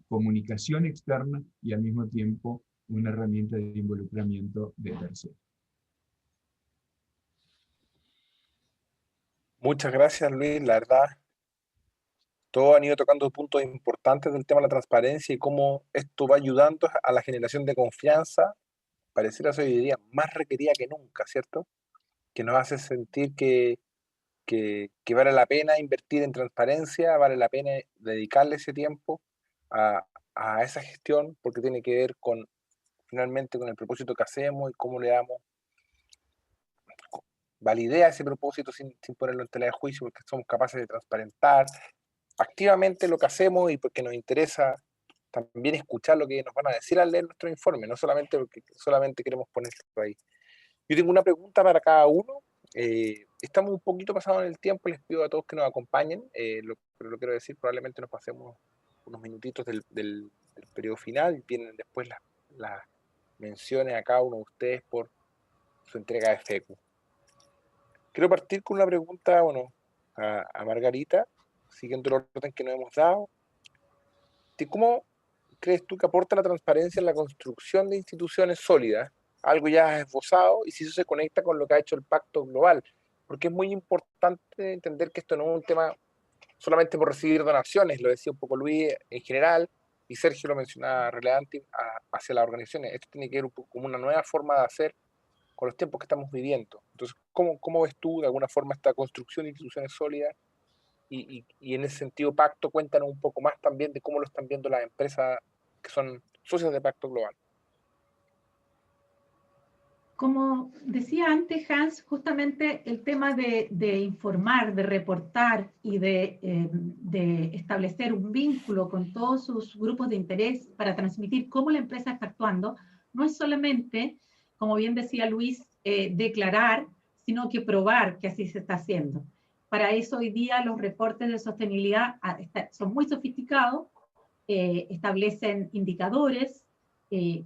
Speaker 7: comunicación externa y al mismo tiempo una herramienta de involucramiento de terceros.
Speaker 1: Muchas gracias, Luis. La verdad, todos han ido tocando puntos importantes del tema de la transparencia y cómo esto va ayudando a la generación de confianza, pareciera ser hoy día más requerida que nunca, ¿cierto? Que nos hace sentir que vale la pena invertir en transparencia, vale la pena dedicarle ese tiempo a esa gestión, porque tiene que ver con, finalmente, con el propósito que hacemos y cómo le damos validez a ese propósito sin ponerlo en tela de juicio, porque somos capaces de transparentar activamente lo que hacemos y porque nos interesa también escuchar lo que nos van a decir al leer nuestro informe, no solamente porque solamente queremos ponerlo ahí. Yo tengo una pregunta para cada uno. Estamos un poquito pasados en el tiempo, les pido a todos que nos acompañen, pero lo quiero decir, probablemente nos pasemos unos minutitos del periodo final, y vienen después las menciones a cada uno de ustedes por su entrega de FECU. Quiero partir con una pregunta, bueno, a Margarita, siguiendo el orden que nos hemos dado. ¿Cómo crees tú que aporta la transparencia en la construcción de instituciones sólidas? Algo ya esbozado, y si eso se conecta con lo que ha hecho el Pacto Global, porque es muy importante entender que esto no es un tema solamente por recibir donaciones, lo decía un poco Luis en general, y Sergio lo mencionaba relevante hacia las organizaciones. Esto tiene que ver un poco como una nueva forma de hacer con los tiempos que estamos viviendo. Entonces, ¿cómo ves tú de alguna forma esta construcción de instituciones sólidas? Y en ese sentido, Pacto, cuéntanos un poco más también de cómo lo están viendo las empresas que son socias de Pacto Global.
Speaker 5: Como decía antes Hans, justamente el tema de informar, de reportar y de establecer un vínculo con todos sus grupos de interés para transmitir cómo la empresa está actuando, no es solamente, como bien decía Luis, declarar, sino que probar que así se está haciendo. Para eso hoy día los reportes de sostenibilidad son muy sofisticados, establecen indicadores.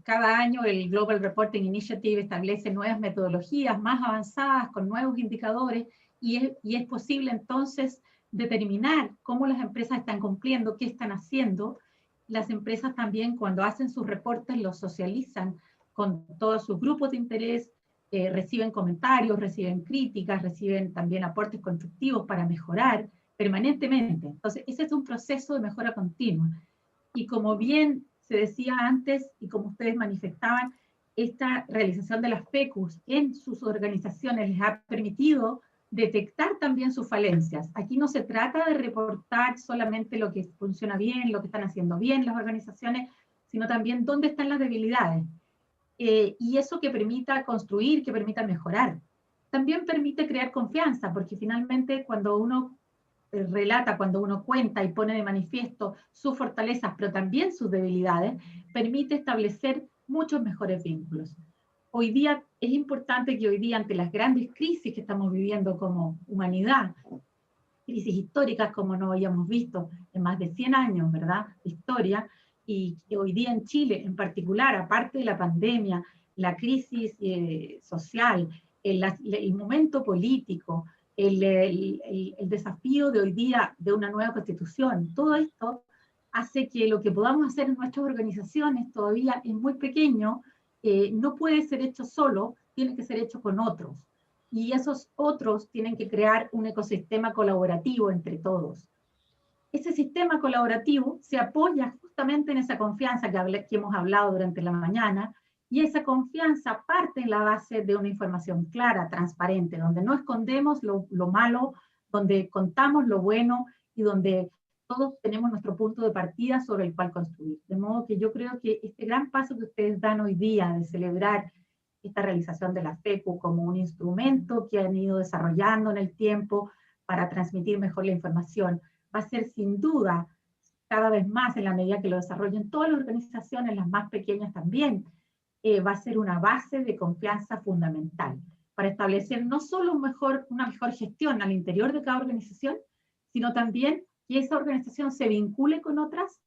Speaker 5: Cada año el Global Reporting Initiative establece nuevas metodologías más avanzadas con nuevos indicadores y es posible entonces determinar cómo las empresas están cumpliendo, qué están haciendo. Las empresas también cuando hacen sus reportes los socializan con todos sus grupos de interés, reciben comentarios, reciben críticas, reciben también aportes constructivos para mejorar permanentemente. Entonces ese es un proceso de mejora continua. Y como bien se decía antes, y como ustedes manifestaban, esta realización de las FECUs en sus organizaciones les ha permitido detectar también sus falencias. Aquí no se trata de reportar solamente lo que funciona bien, lo que están haciendo bien las organizaciones, sino también dónde están las debilidades. Y eso que permita construir, que permita mejorar. También permite crear confianza, porque finalmente cuando uno relata, cuando uno cuenta y pone de manifiesto sus fortalezas, pero también sus debilidades, permite establecer muchos mejores vínculos. Hoy día es importante que hoy día, ante las grandes crisis que estamos viviendo como humanidad, crisis históricas como no habíamos visto en más de 100 años, ¿verdad?, de historia, y que hoy día en Chile en particular, aparte de la pandemia, la crisis social, el momento político, el desafío de hoy día de una nueva constitución, todo esto hace que lo que podamos hacer en nuestras organizaciones todavía es muy pequeño, no puede ser hecho solo, tiene que ser hecho con otros. Y esos otros tienen que crear un ecosistema colaborativo entre todos. Ese sistema colaborativo se apoya justamente en esa confianza que hemos hablado durante la mañana, y esa confianza parte en la base de una información clara, transparente, donde no escondemos lo malo, donde contamos lo bueno y donde todos tenemos nuestro punto de partida sobre el cual construir. De modo que yo creo que este gran paso que ustedes dan hoy día de celebrar esta realización de la FECU como un instrumento que han ido desarrollando en el tiempo para transmitir mejor la información, va a ser sin duda cada vez más, en la medida que lo desarrollen todas las organizaciones, las más pequeñas también, va a ser una base de confianza fundamental para establecer no solo una mejor gestión al interior de cada organización, sino también que esa organización se vincule con otras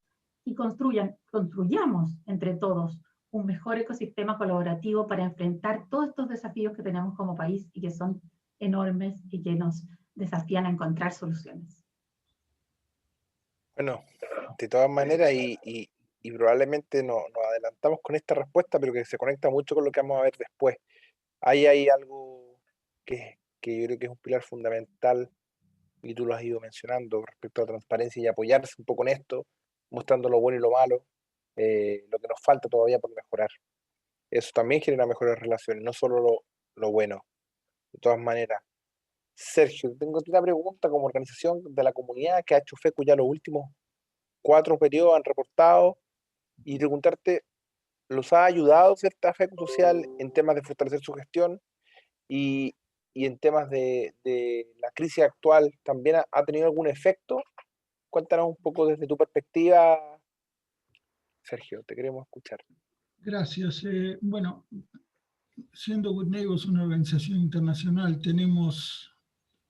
Speaker 5: y construyamos entre todos un mejor ecosistema colaborativo para enfrentar todos estos desafíos que tenemos como país y que son enormes y que nos desafían a encontrar soluciones.
Speaker 1: Bueno, de todas maneras, y probablemente nos adelantamos con esta respuesta, pero que se conecta mucho con lo que vamos a ver después. Ahí hay algo que yo creo que es un pilar fundamental, y tú lo has ido mencionando, respecto a la transparencia y apoyarse un poco en esto, mostrando lo bueno y lo malo, lo que nos falta todavía por mejorar. Eso también genera mejores relaciones, no solo lo bueno. De todas maneras, Sergio, tengo una pregunta como organización de la comunidad que ha hecho FECU ya los últimos 4 periodos, han reportado, y preguntarte, ¿los ha ayudado cierta FECU social en temas de fortalecer su gestión? Y en temas de la crisis actual, ¿también ha tenido algún efecto? Cuéntanos un poco desde tu perspectiva, Sergio, te queremos escuchar.
Speaker 6: Gracias. Bueno, siendo Good Neighbors una organización internacional, tenemos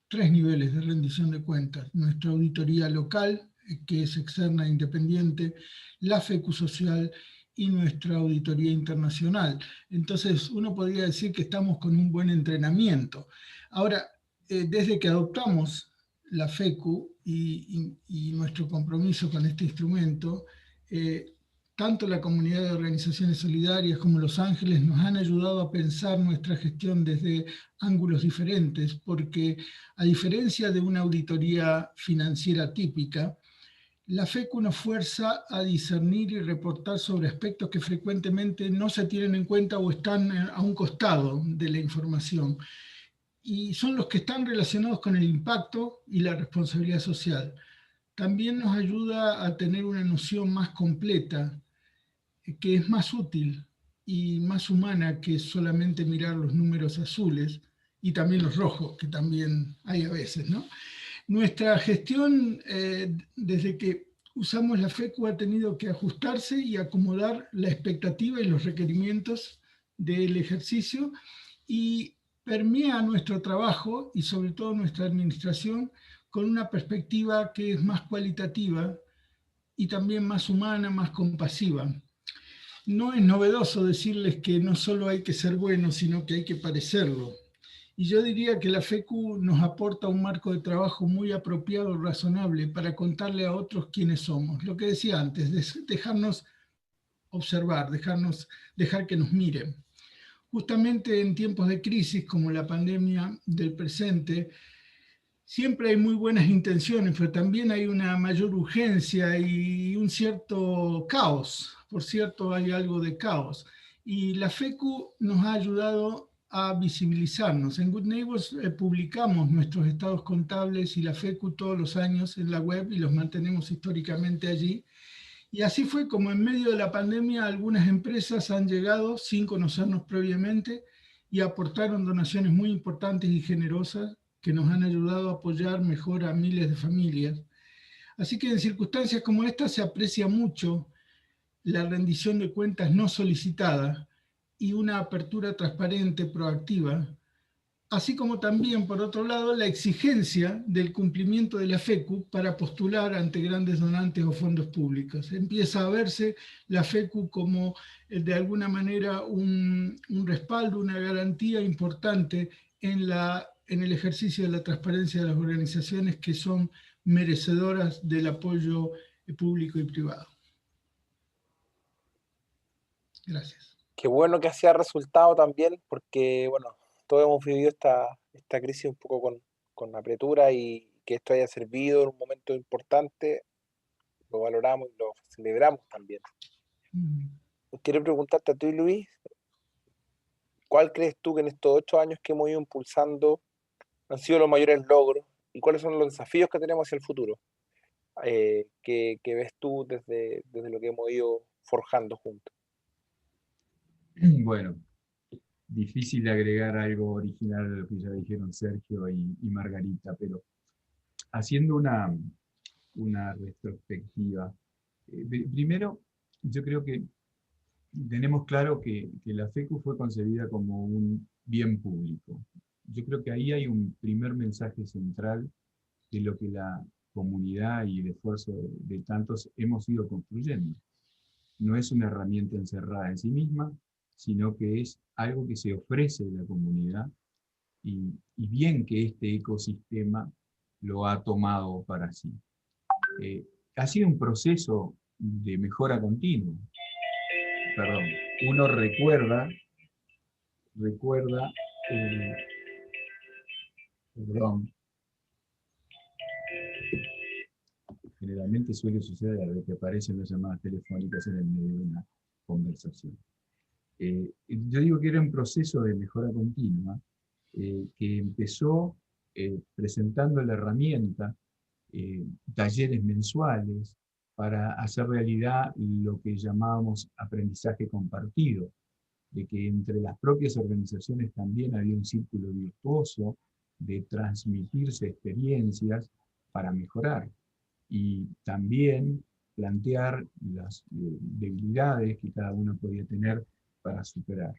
Speaker 6: 3 niveles de rendición de cuentas. Nuestra auditoría local, que es externa e independiente, la FECU social y nuestra auditoría internacional. Entonces, uno podría decir que estamos con un buen entrenamiento. Ahora, desde que adoptamos la FECU y nuestro compromiso con este instrumento, tanto la comunidad de organizaciones solidarias como Los Ángeles nos han ayudado a pensar nuestra gestión desde ángulos diferentes, porque a diferencia de una auditoría financiera típica, la FECU nos fuerza a discernir y reportar sobre aspectos que frecuentemente no se tienen en cuenta o están a un costado de la información. Y son los que están relacionados con el impacto y la responsabilidad social. También nos ayuda a tener una noción más completa, que es más útil y más humana que solamente mirar los números azules y también los rojos, que también hay a veces, ¿no? Nuestra gestión, desde que usamos la FECU, ha tenido que ajustarse y acomodar la expectativa y los requerimientos del ejercicio, y permea nuestro trabajo y sobre todo nuestra administración con una perspectiva que es más cualitativa y también más humana, más compasiva. No es novedoso decirles que no solo hay que ser bueno, sino que hay que parecerlo. Y yo diría que la FECU nos aporta un marco de trabajo muy apropiado y razonable para contarle a otros quiénes somos. Lo que decía antes, dejarnos observar, dejar que nos miren. Justamente en tiempos de crisis como la pandemia del presente, siempre hay muy buenas intenciones, pero también hay una mayor urgencia y un cierto caos. Por cierto, hay algo de caos. Y la FECU nos ha ayudado a visibilizarnos. En Good Neighbors publicamos nuestros estados contables y la FECU todos los años en la web y los mantenemos históricamente allí. Y así fue como en medio de la pandemia algunas empresas han llegado sin conocernos previamente y aportaron donaciones muy importantes y generosas que nos han ayudado a apoyar mejor a miles de familias. Así que en circunstancias como esta se aprecia mucho la rendición de cuentas no solicitada y una apertura transparente, proactiva, así como también, por otro lado, la exigencia del cumplimiento de la FECU para postular ante grandes donantes o fondos públicos. Empieza a verse la FECU como, de alguna manera, un respaldo, una garantía importante en el ejercicio de la transparencia de las organizaciones que son merecedoras del apoyo público y privado. Gracias.
Speaker 1: Qué bueno que hacía resultado también, porque, bueno, todos hemos vivido esta crisis un poco con apretura, y que esto haya servido en un momento importante, lo valoramos y lo celebramos también. Quiero preguntarte a ti, Luis, ¿cuál crees tú que en estos 8 años que hemos ido impulsando han sido los mayores logros y cuáles son los desafíos que tenemos hacia el futuro? Que ves tú desde lo que hemos ido forjando juntos.
Speaker 7: Bueno, difícil agregar algo original a lo que ya dijeron Sergio y Margarita, pero haciendo una retrospectiva. Primero, yo creo que tenemos claro que la FECU fue concebida como un bien público. Yo creo que ahí hay un primer mensaje central de lo que la comunidad y el esfuerzo de tantos hemos ido construyendo. No es una herramienta encerrada en sí misma, sino que es algo que se ofrece a la comunidad, y bien que este ecosistema lo ha tomado para sí. Ha sido un proceso de mejora continua. Perdón, uno recuerda, perdón, generalmente suele suceder de que aparecen las llamadas telefónicas en el medio de una conversación. Yo digo que era un proceso de mejora continua, que empezó presentando la herramienta, talleres mensuales, para hacer realidad lo que llamábamos aprendizaje compartido, de que entre las propias organizaciones también había un círculo virtuoso de transmitirse experiencias para mejorar, y también plantear las debilidades que cada uno podía tener para superar.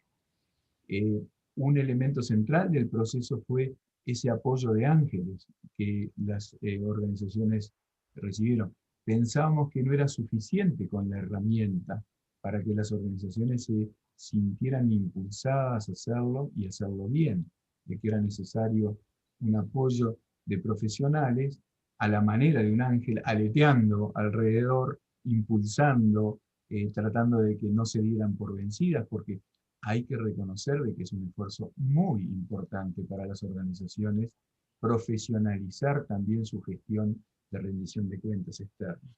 Speaker 7: Un elemento central del proceso fue ese apoyo de ángeles que las organizaciones recibieron. Pensábamos que no era suficiente con la herramienta para que las organizaciones se sintieran impulsadas a hacerlo y hacerlo bien, de que era necesario un apoyo de profesionales a la manera de un ángel, aleteando alrededor, impulsando, tratando de que no se dieran por vencidas, porque hay que reconocer de que es un esfuerzo muy importante para las organizaciones profesionalizar también su gestión de rendición de cuentas externas.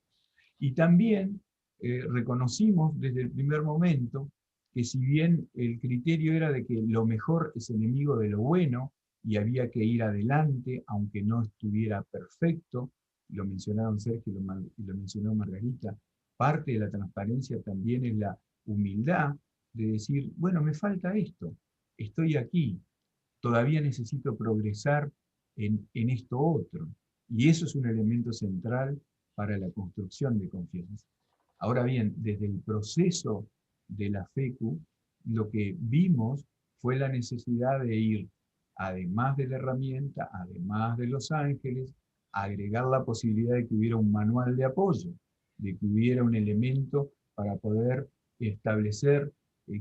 Speaker 7: Y también reconocimos desde el primer momento que si bien el criterio era de que lo mejor es enemigo de lo bueno y había que ir adelante, aunque no estuviera perfecto, lo mencionaron Sergio y lo mencionó Margarita, parte de la transparencia también es la humildad de decir, bueno, me falta esto, estoy aquí, todavía necesito progresar en esto otro. Y eso es un elemento central para la construcción de confianza. Ahora bien, desde el proceso de la FECU, lo que vimos fue la necesidad de ir, además de la herramienta, además de Los Ángeles, agregar la posibilidad de que hubiera un manual de apoyo, de que hubiera un elemento para poder establecer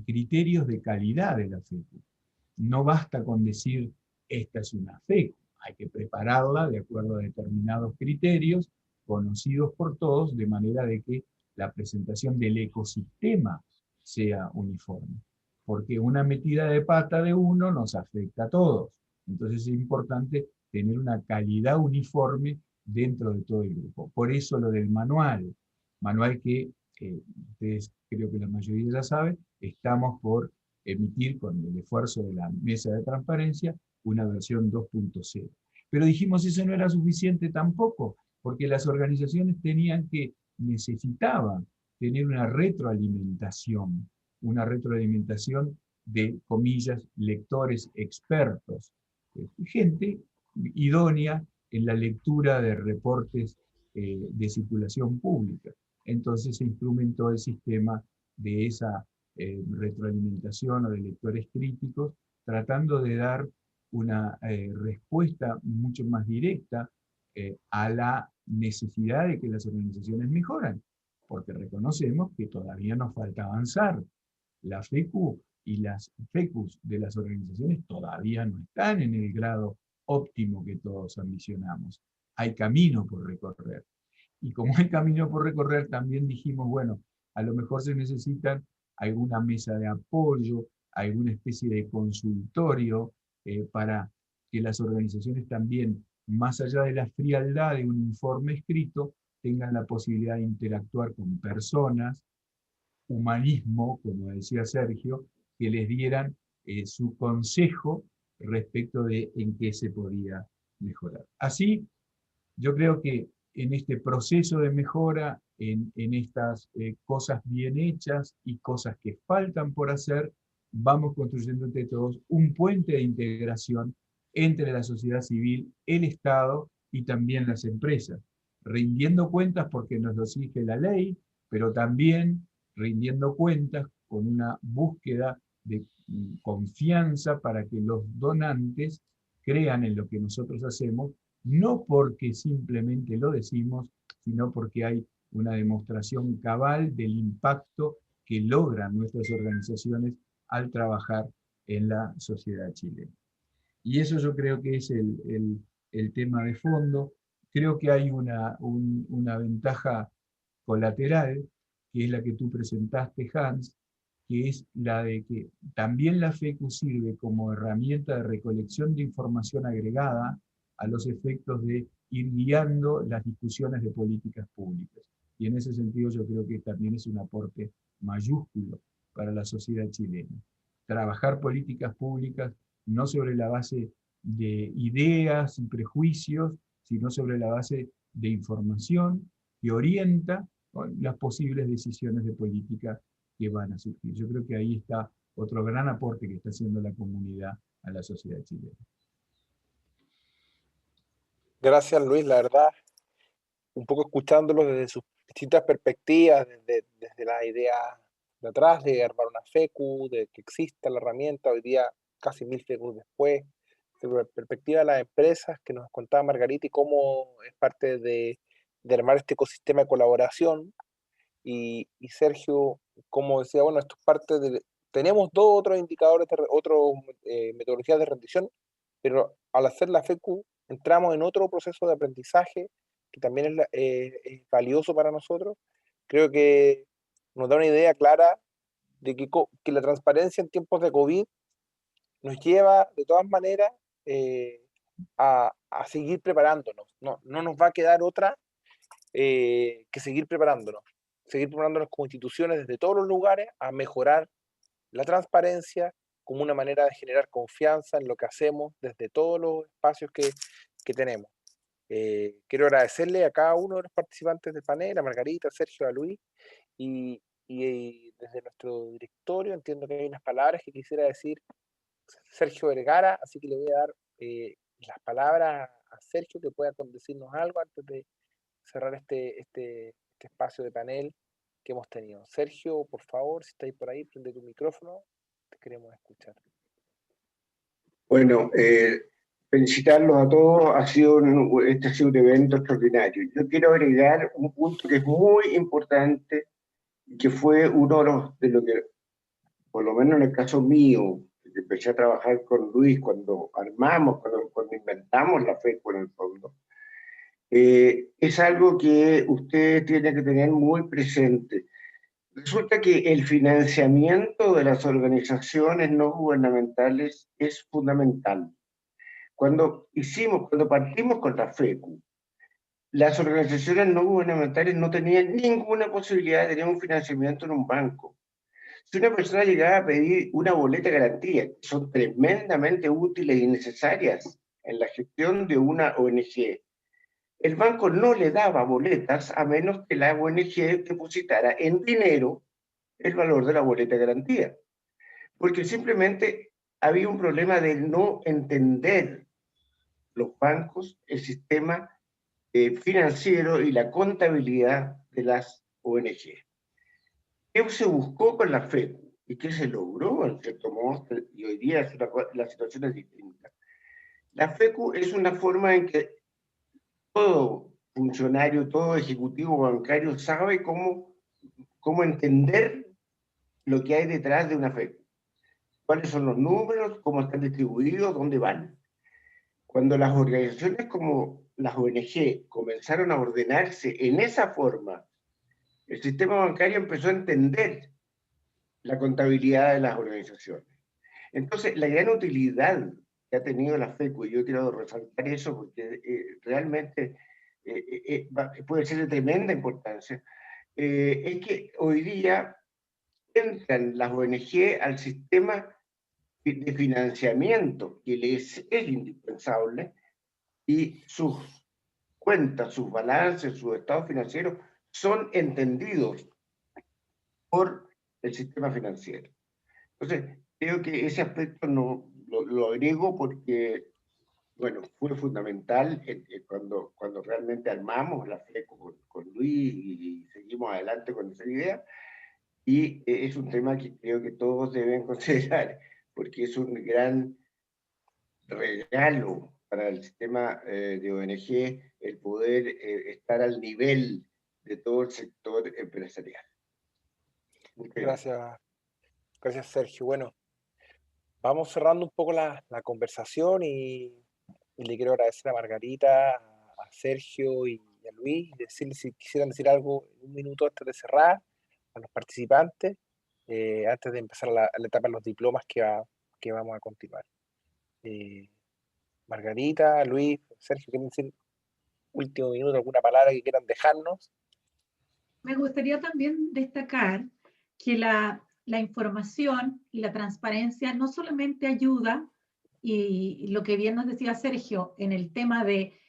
Speaker 7: criterios de calidad de la FECU. No basta con decir, esta es una FECU, hay que prepararla de acuerdo a determinados criterios, conocidos por todos, de manera de que la presentación del ecosistema sea uniforme. Porque una metida de pata de uno nos afecta a todos. Entonces es importante tener una calidad uniforme dentro de todo el grupo. Por eso lo del manual que ustedes creo que la mayoría ya saben, estamos por emitir con el esfuerzo de la mesa de transparencia una versión 2.0. Pero dijimos eso no era suficiente tampoco, porque las organizaciones necesitaban tener una retroalimentación de, comillas, lectores expertos, gente idónea en la lectura de reportes de circulación pública. Entonces se instrumentó el sistema de esa retroalimentación o de lectores críticos, tratando de dar una respuesta mucho más directa a la necesidad de que las organizaciones mejoran, porque reconocemos que todavía nos falta avanzar. La FECU y las FECUs de las organizaciones todavía no están en el grado óptimo que todos ambicionamos. Hay camino por recorrer. Y como hay camino por recorrer, también dijimos, bueno, a lo mejor se necesitan alguna mesa de apoyo, alguna especie de consultorio para que las organizaciones también, más allá de la frialdad de un informe escrito, tengan la posibilidad de interactuar con personas, humanismo, como decía Sergio, que les dieran su consejo respecto de en qué se podía mejorar. Así, yo creo que en este proceso de mejora, en estas cosas bien hechas y cosas que faltan por hacer, vamos construyendo entre todos un puente de integración entre la sociedad civil, el Estado y también las empresas, rindiendo cuentas porque nos lo exige la ley, pero también rindiendo cuentas con una búsqueda de confianza para que los donantes crean en lo que nosotros hacemos, no porque simplemente lo decimos, sino porque hay una demostración cabal del impacto que logran nuestras organizaciones al trabajar en la sociedad chilena. Y eso yo creo que es el tema de fondo. Creo que hay una ventaja colateral, que es la que tú presentaste, Hans, que es la de que también la FECU sirve como herramienta de recolección de información agregada a los efectos de ir guiando las discusiones de políticas públicas. Y en ese sentido yo creo que también es un aporte mayúsculo para la sociedad chilena. Trabajar políticas públicas no sobre la base de ideas y prejuicios, sino sobre la base de información que orienta las posibles decisiones de política que van a surgir. Yo creo que ahí está otro gran aporte que está haciendo la comunidad a la sociedad chilena.
Speaker 1: Gracias, Luis, la verdad, un poco escuchándolo desde sus distintas perspectivas, desde la idea de atrás, de armar una FECU, de que exista la herramienta, hoy día casi 1000 FECUs después, desde la perspectiva de las empresas que nos contaba Margarita y cómo es parte de armar este ecosistema de colaboración, y Sergio, como decía, bueno, esto es parte de... Tenemos dos otros indicadores, otras metodologías de rendición, pero al hacer la FECU entramos en otro proceso de aprendizaje que también es valioso para nosotros. Creo que nos da una idea clara de que la transparencia en tiempos de COVID nos lleva de todas maneras a seguir preparándonos. No nos va a quedar otra que seguir preparándonos como instituciones desde todos los lugares a mejorar la transparencia como una manera de generar confianza en lo que hacemos desde todos los espacios que tenemos. Quiero agradecerle a cada uno de los participantes del panel, a Margarita, a Sergio, a Luis, y desde nuestro directorio entiendo que hay unas palabras que quisiera decir Sergio Vergara, así que le voy a dar las palabras a Sergio que pueda decirnos algo antes de cerrar este espacio de panel que hemos tenido. Sergio, por favor, si estáis por ahí, prende tu micrófono, te queremos escuchar.
Speaker 8: Bueno, felicitarlos a todos, este ha sido un evento extraordinario. Yo quiero agregar un punto que es muy importante, que fue uno de los que, por lo menos en el caso mío, que empecé a trabajar con Luis cuando cuando inventamos la FECU en el fondo, es algo que usted tiene que tener muy presente. Resulta que el financiamiento de las organizaciones no gubernamentales es fundamental. Cuando partimos con la FECU, las organizaciones no gubernamentales no tenían ninguna posibilidad de tener un financiamiento en un banco. Si una persona llegaba a pedir una boleta de garantía, que son tremendamente útiles y necesarias en la gestión de una ONG, el banco no le daba boletas a menos que la ONG depositara en dinero el valor de la boleta de garantía. Porque simplemente había un problema de no entender los bancos, el sistema financiero y la contabilidad de las ONG. ¿Qué se buscó con la FECU? ¿Y qué se logró en cierto modo? Y hoy día la situación es distinta. La FECU es una forma en que todo funcionario, todo ejecutivo bancario sabe cómo entender lo que hay detrás de una FECU. ¿Cuáles son los números? ¿Cómo están distribuidos? ¿Dónde van? Cuando las organizaciones como las ONG comenzaron a ordenarse en esa forma, el sistema bancario empezó a entender la contabilidad de las organizaciones. Entonces, la gran utilidad que ha tenido la FECU, y yo quiero resaltar eso porque realmente puede ser de tremenda importancia, es que hoy día entran las ONG al sistema de financiamiento que les es indispensable y sus cuentas, sus balances, sus estados financieros son entendidos por el sistema financiero. Entonces, creo que ese aspecto lo agrego porque, bueno, fue fundamental cuando realmente armamos la FECU con Luis y seguimos adelante con esa idea. Y es un tema que creo que todos deben considerar, porque es un gran regalo para el sistema de ONG el poder estar al nivel de todo el sector empresarial.
Speaker 1: Gracias, Sergio. Bueno, vamos cerrando un poco la conversación y le quiero agradecer a Margarita, a Sergio y a Luis, y decirles si quisieran decir algo en un minuto antes de cerrar, a los participantes, antes de empezar la etapa de los diplomas que vamos a continuar. Margarita, Luis, Sergio, ¿quieren decir último minuto alguna palabra que quieran dejarnos?
Speaker 5: Me gustaría también destacar que la información y la transparencia no solamente ayuda, y lo que bien nos decía Sergio, en el tema de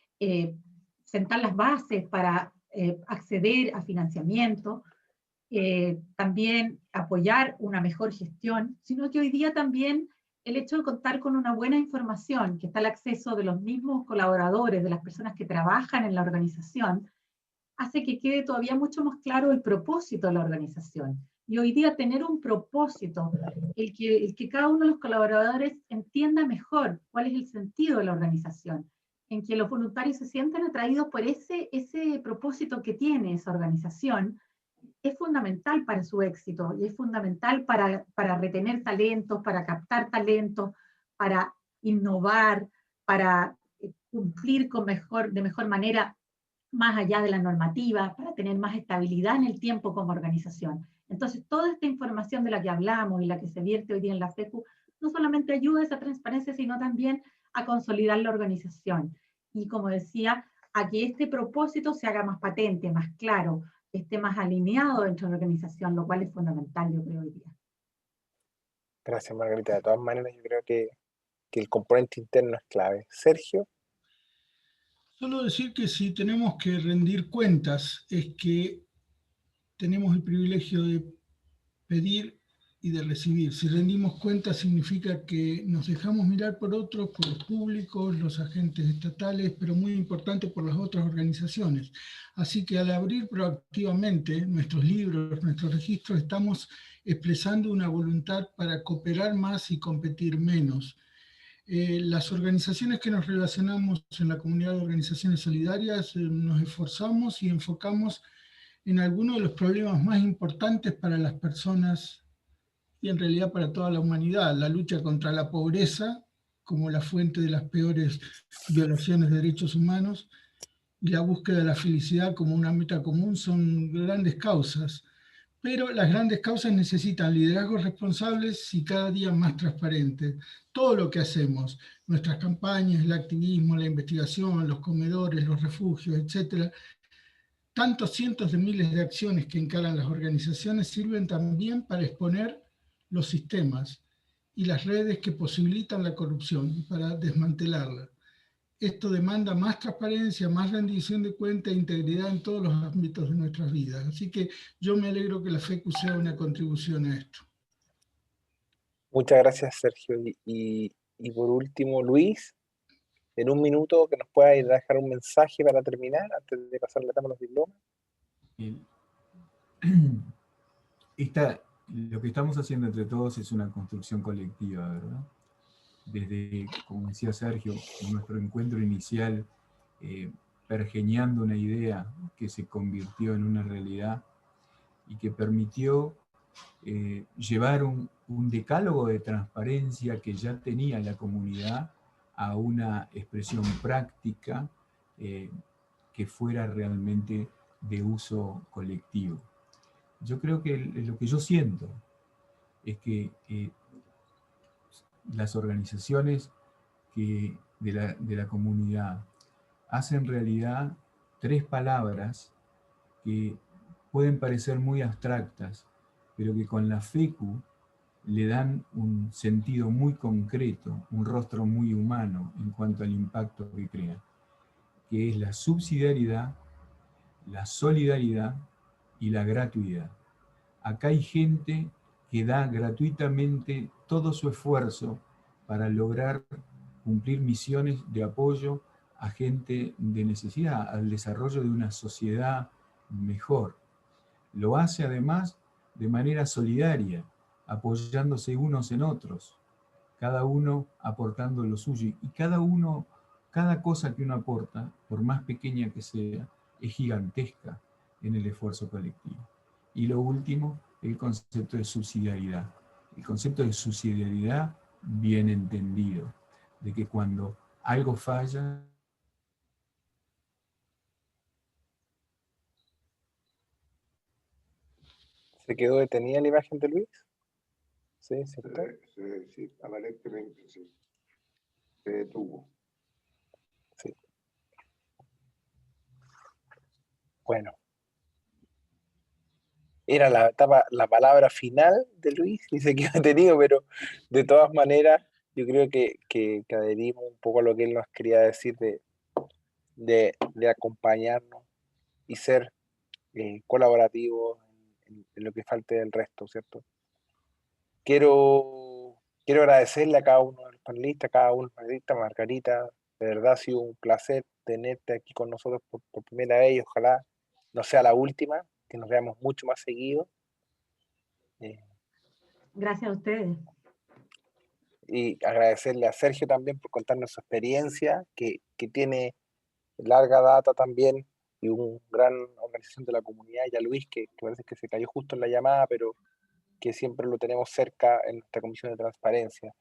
Speaker 5: sentar las bases para acceder a financiamiento, también apoyar una mejor gestión, sino que hoy día también el hecho de contar con una buena información, que está al acceso de los mismos colaboradores, de las personas que trabajan en la organización, hace que quede todavía mucho más claro el propósito de la organización. Y hoy día tener un propósito, el que cada uno de los colaboradores entienda mejor cuál es el sentido de la organización, en que los voluntarios se sientan atraídos por ese propósito que tiene esa organización, es fundamental para su éxito y es fundamental para retener talentos, para captar talentos, para innovar, para cumplir de mejor manera más allá de la normativa, para tener más estabilidad en el tiempo como organización. Entonces, toda esta información de la que hablamos y la que se vierte hoy día en la FECU, no solamente ayuda a esa transparencia, sino también a consolidar la organización. Y como decía, a que este propósito se haga más patente, más claro, que esté más alineado dentro de la organización, lo cual es fundamental, yo creo, hoy día.
Speaker 1: Gracias, Margarita. De todas maneras, yo creo que el componente interno es clave. Sergio.
Speaker 6: Solo decir que si tenemos que rendir cuentas, es que tenemos el privilegio de pedir y de recibir. Si rendimos cuentas significa que nos dejamos mirar por otros, por los públicos, los agentes estatales, pero muy importante por las otras organizaciones. Así que al abrir proactivamente nuestros libros, nuestros registros, estamos expresando una voluntad para cooperar más y competir menos. Las organizaciones que nos relacionamos en la comunidad de organizaciones solidarias nos esforzamos y enfocamos en algunos de los problemas más importantes para las personas y en realidad para toda la humanidad: la lucha contra la pobreza como la fuente de las peores violaciones de derechos humanos y la búsqueda de la felicidad como una meta común son grandes causas. Pero las grandes causas necesitan liderazgos responsables y cada día más transparentes. Todo lo que hacemos, nuestras campañas, el activismo, la investigación, los comedores, los refugios, etcétera, tantos cientos de miles de acciones que encaran las organizaciones sirven también para exponer los sistemas y las redes que posibilitan la corrupción y para desmantelarla. Esto demanda más transparencia, más rendición de cuentas e integridad en todos los ámbitos de nuestras vidas. Así que yo me alegro que la FECU sea una contribución a esto.
Speaker 1: Muchas gracias, Sergio. Y por último, Luis, en un minuto que nos pueda dejar un mensaje para terminar, antes de pasar la etapa a los diplomas.
Speaker 7: Lo que estamos haciendo entre todos es una construcción colectiva, ¿verdad? Desde, como decía Sergio, nuestro encuentro inicial, pergeñando una idea que se convirtió en una realidad y que permitió llevar un decálogo de transparencia que ya tenía la comunidad a una expresión práctica que fuera realmente de uso colectivo. Yo creo que lo que yo siento es que las organizaciones de la comunidad hacen realidad 3 palabras que pueden parecer muy abstractas, pero que con la FECU le dan un sentido muy concreto, un rostro muy humano en cuanto al impacto que crea, que es la subsidiariedad, la solidaridad y la gratuidad. Acá hay gente que da gratuitamente todo su esfuerzo para lograr cumplir misiones de apoyo a gente de necesidad, al desarrollo de una sociedad mejor. Lo hace además de manera solidaria, apoyándose unos en otros, cada uno aportando lo suyo, y cada cosa que uno aporta, por más pequeña que sea, es gigantesca en el esfuerzo colectivo. Y lo último, el concepto de subsidiariedad. El concepto de subsidiariedad bien entendido, de que cuando algo falla,
Speaker 1: ¿Se quedó detenida la imagen de Luis? Sí, ¿cierto?
Speaker 8: Sí, aparentemente sí. Se detuvo.
Speaker 1: Sí. Bueno. Era la palabra final de Luis y se quedó detenido, pero de todas maneras yo creo que adherimos un poco a lo que él nos quería decir de acompañarnos y ser colaborativos en lo que falte del resto, ¿cierto? Quiero agradecerle a cada uno de los panelistas, a cada uno de los panelistas, Margarita, de verdad ha sido un placer tenerte aquí con nosotros por primera vez y ojalá no sea la última, que nos veamos mucho más seguido.
Speaker 5: Gracias a ustedes.
Speaker 1: Y agradecerle a Sergio también por contarnos su experiencia, que tiene larga data también y una gran organización de la comunidad, y a Luis, que parece que se cayó justo en la llamada, pero que siempre lo tenemos cerca en nuestra comisión de transparencia.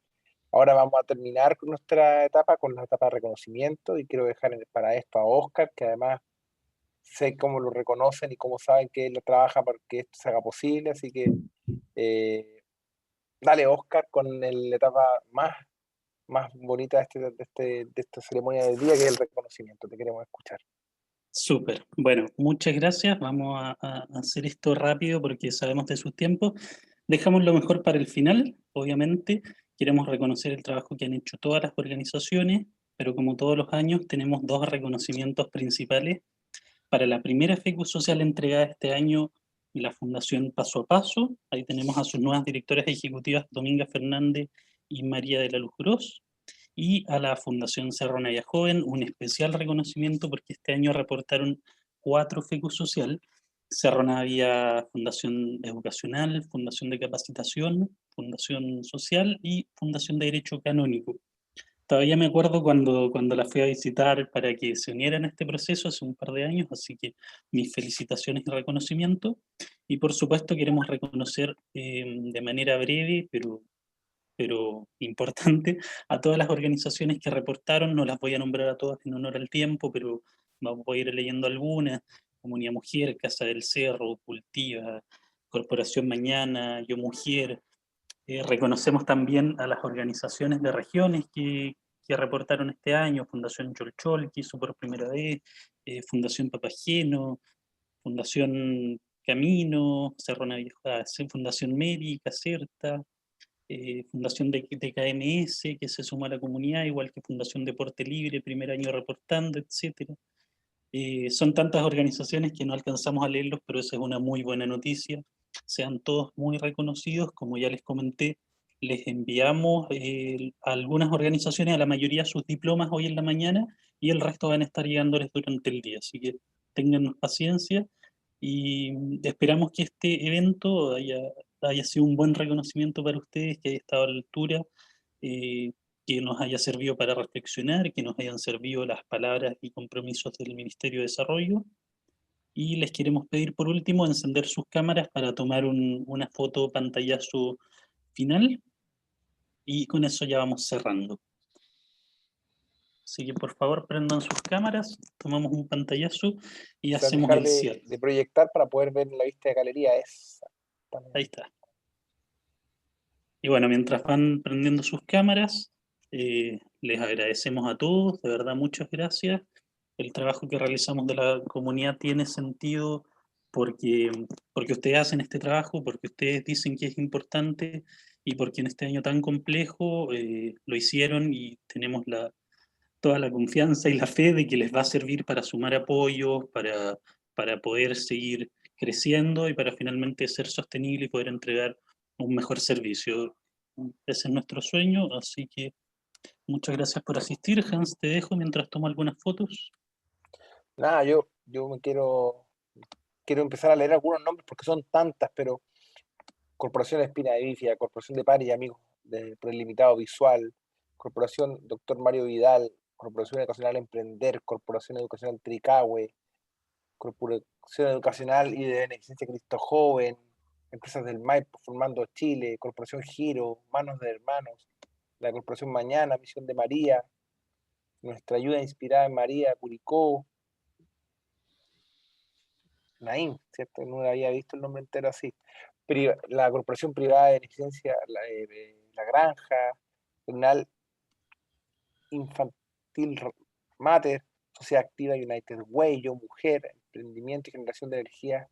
Speaker 1: Ahora vamos a terminar con nuestra etapa, con la etapa de reconocimiento, y quiero dejar para esto a Oscar, que además sé cómo lo reconocen y cómo saben que él trabaja para que esto se haga posible, así que dale, Oscar, con la etapa más bonita de esta ceremonia del día, que es el reconocimiento. Te queremos escuchar.
Speaker 2: Súper. Bueno, muchas gracias. Vamos a hacer esto rápido porque sabemos de sus tiempos. Dejamos lo mejor para el final, obviamente. Queremos reconocer el trabajo que han hecho todas las organizaciones, pero como todos los años tenemos dos reconocimientos principales. Para la primera FECU social entregada este año, la Fundación Paso a Paso. Ahí tenemos a sus nuevas directoras ejecutivas, Dominga Fernández y María de la Luz Gross. Y a la Fundación Cerro Navia Joven, un especial reconocimiento porque este año reportaron 4 FECU social: Cerro Navia Fundación Educacional, Fundación de Capacitación, Fundación Social y Fundación de Derecho Canónico. Todavía me acuerdo cuando la fui a visitar para que se unieran a este proceso hace un par de años, así que mis felicitaciones y reconocimiento. Y por supuesto queremos reconocer de manera breve, pero importante, a todas las organizaciones que reportaron. No las voy a nombrar a todas en honor al tiempo, pero vamos a ir leyendo algunas: Comunidad Mujer, Casa del Cerro, Cultiva, Corporación Mañana, Yo Mujer. Reconocemos también a las organizaciones de regiones que reportaron este año: Fundación Cholchol, que hizo por primera vez, Fundación Papageno, Fundación Camino, Cerro Navieja, Fundación Meri, Caserta, Fundación de KMS, que se sumó a la comunidad, igual que Fundación Deporte Libre, primer año reportando, etc. Son tantas organizaciones que no alcanzamos a leerlos, pero esa es una muy buena noticia. Sean todos muy reconocidos. Como ya les comenté, les enviamos a algunas organizaciones, a la mayoría, sus diplomas hoy en la mañana, y el resto van a estar llegándoles durante el día. Así que tengan paciencia y esperamos que este evento haya sido un buen reconocimiento para ustedes, que haya estado a la altura, eh, que nos haya servido para reflexionar, que nos hayan servido las palabras y compromisos del Ministerio de Desarrollo. Y les queremos pedir por último encender sus cámaras para tomar una foto pantallazo final, y con eso ya vamos cerrando. Así que por favor prendan sus cámaras, tomamos un pantallazo y
Speaker 1: O sea,
Speaker 2: hacemos
Speaker 1: dejar
Speaker 2: el cierre.
Speaker 1: de proyectar para poder ver la vista de galería.
Speaker 2: Ahí está. Y bueno, mientras van prendiendo sus cámaras, les agradecemos a todos, de verdad muchas gracias. El trabajo que realizamos de la comunidad tiene sentido porque ustedes hacen este trabajo, porque ustedes dicen que es importante y porque en este año tan complejo lo hicieron, y tenemos toda la confianza y la fe de que les va a servir para sumar apoyos, para poder seguir creciendo y para finalmente ser sostenible y poder entregar un mejor servicio. Ese es nuestro sueño, así que muchas gracias por asistir. Hans, te dejo mientras tomo algunas fotos.
Speaker 1: Nada, yo me quiero empezar a leer algunos nombres porque son tantas, pero Corporación Espina de Bífida, Corporación de Pares y Amigos por el Limitado Visual, Corporación Dr. Mario Vidal, Corporación Educacional Emprender, Corporación Educacional Tricahue, Corporación Educacional y de Beneficencia Cristo Joven, Empresas del Maipo Formando Chile, Corporación Giro, Manos de Hermanos, la Corporación Mañana, Misión de María, Nuestra Ayuda Inspirada en María, Curicó, Naim, ¿cierto? No había visto el nombre entero así. La Corporación Privada de Beneficencia, la Granja, Regional Infantil Mater, Sociedad Activa United Way, Yo Mujer, Emprendimiento y Generación de Energía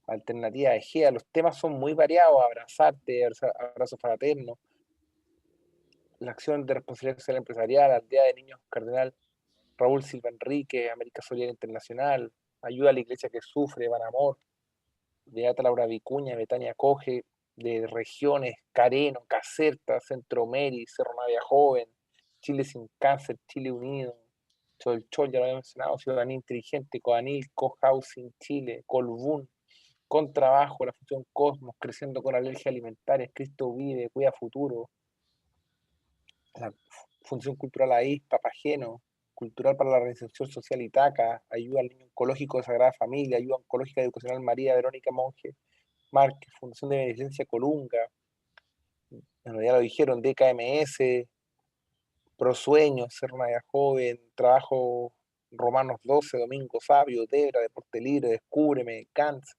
Speaker 1: Alternativa de GEA. Los temas son muy variados: abrazarte, abrazo fraterno, la acción de responsabilidad social empresarial, Aldea de Niños Cardenal Raúl Silva Enrique, América Solidaria Internacional, Ayuda a la Iglesia que Sufre, Banamor, Beata Laura Vicuña, Betania Coge, de Regiones, Careno, Caserta, Centro Meri, Cerro Navia Joven, Chile Sin Cáncer, Chile Unido, Cholchol, ya lo había mencionado, Ciudadanía Inteligente, Coanil, Cohousing Chile, Colbún, Con Trabajo, la Fundación Cosmos, Creciendo con Alergia Alimentaria, Cristo Vive, Cuida Futuro, la Función Cultural AIS, Papageno, Cultural para la Reinserción Social Itaca, Ayuda al Niño Oncológico de Sagrada Familia, Ayuda Oncológica Educacional María Verónica Monge Márquez, Fundación de Beneficencia Colunga, bueno, ya lo dijeron, DKMS, Prosueños, Cerro Navia Joven, Trabajo Romanos 12, Domingo Sabio, Debra, Deporte Libre, Descúbreme, CANS,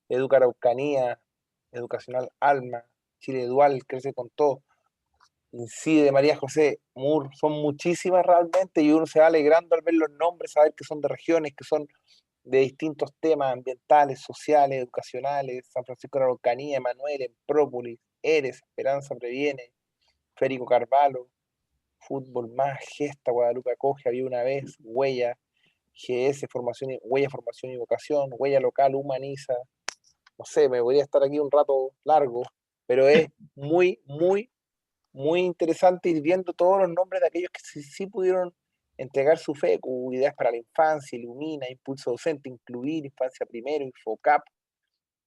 Speaker 1: Educa Araucanía, Educacional Alma, Chile Dual, Crece con Todo. incide María José Moore, son muchísimas realmente, y uno se va alegrando al ver los nombres, saber que son de regiones, que son de distintos temas ambientales, sociales, educacionales: San Francisco de la Araucanía, Emanuel, Emprópolis, Eres, Esperanza Previene, Férico Carvalho, Fútbol Más, Gesta, Guadalupe Acoge, Había una vez, Huella, GS, Huella, Formación y Vocación, Huella Local, Humaniza. No sé, me podría estar aquí un rato largo, pero es muy, muy, muy interesante ir viendo todos los nombres de aquellos que sí pudieron entregar su FECU: Ideas para la Infancia, Ilumina, Impulso Docente, Incluir, Infancia Primero, Infocap,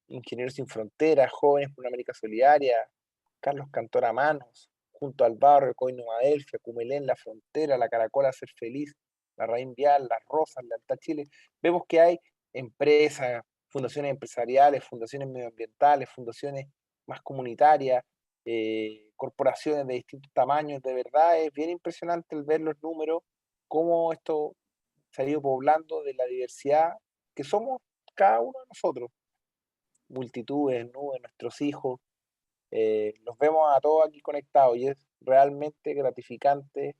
Speaker 1: Ingenieros Sin Fronteras, Jóvenes por una América Solidaria, Carlos Cantora Manos, Junto al Barrio, Coino Adelfia, Cumelén, La Frontera, La Caracola, Ser Feliz, La Raíz Vial, Las Rosas, Lealtad Chile. Vemos que hay empresas, fundaciones empresariales, fundaciones medioambientales, fundaciones más comunitarias, corporaciones de distintos tamaños. De verdad es bien impresionante el ver los números, cómo esto se ha ido poblando de la diversidad que somos cada uno de nosotros. Multitudes, nubes, nuestros hijos, los vemos a todos aquí conectados, y es realmente gratificante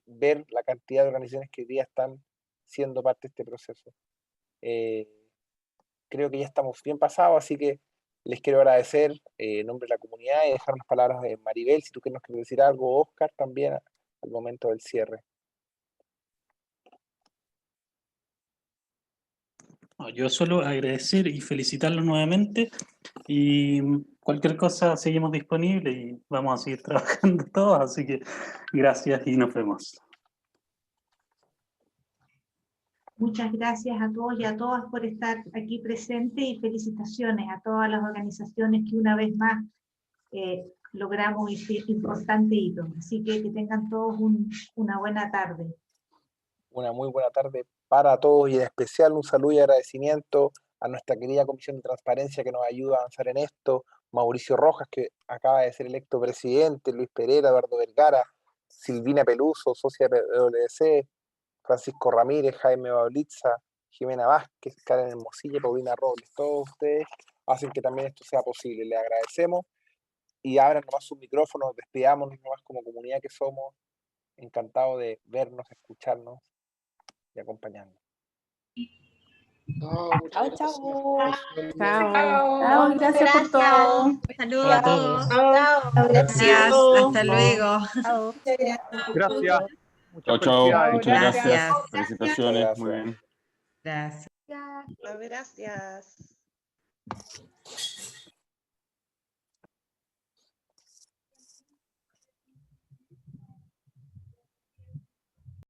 Speaker 1: ver la cantidad de organizaciones que hoy día están siendo parte de este proceso. Creo que ya estamos bien pasados, así que les quiero agradecer en nombre de la comunidad, y dejar unas palabras de Maribel, si tú nos quieres decir algo, Oscar, también al momento del cierre.
Speaker 2: Yo solo agradecer y felicitarlos nuevamente, y cualquier cosa seguimos disponibles y vamos a seguir trabajando todos, así que gracias y nos vemos.
Speaker 5: Muchas gracias a todos y a todas por estar aquí presentes, y felicitaciones a todas las organizaciones que una vez más logramos este importante hito. Así que tengan todos una buena tarde.
Speaker 1: Una muy buena tarde para todos, y en especial un saludo y agradecimiento a nuestra querida Comisión de Transparencia que nos ayuda a avanzar en esto: Mauricio Rojas, que acaba de ser electo presidente, Luis Pereira, Eduardo Vergara, Silvina Peluso, socia de PwC, Francisco Ramírez, Jaime Bablitza, Jimena Vázquez, Karen Hermosilla, Paulina Robles. Todos ustedes hacen que también esto sea posible. Les agradecemos, y abran nomás sus micrófonos, despidámonos nomás como comunidad que somos. Encantado de vernos, escucharnos y acompañarnos.
Speaker 9: Chao, chao.
Speaker 10: Chao, gracias por todo.
Speaker 2: Saludos a todos.
Speaker 3: Gracias, hasta luego.
Speaker 11: Gracias.
Speaker 12: Chao, chao.
Speaker 11: felicidades.
Speaker 12: Muchas gracias.
Speaker 3: Gracias.
Speaker 12: Felicitaciones. Muy bien.
Speaker 3: Gracias.
Speaker 10: Gracias.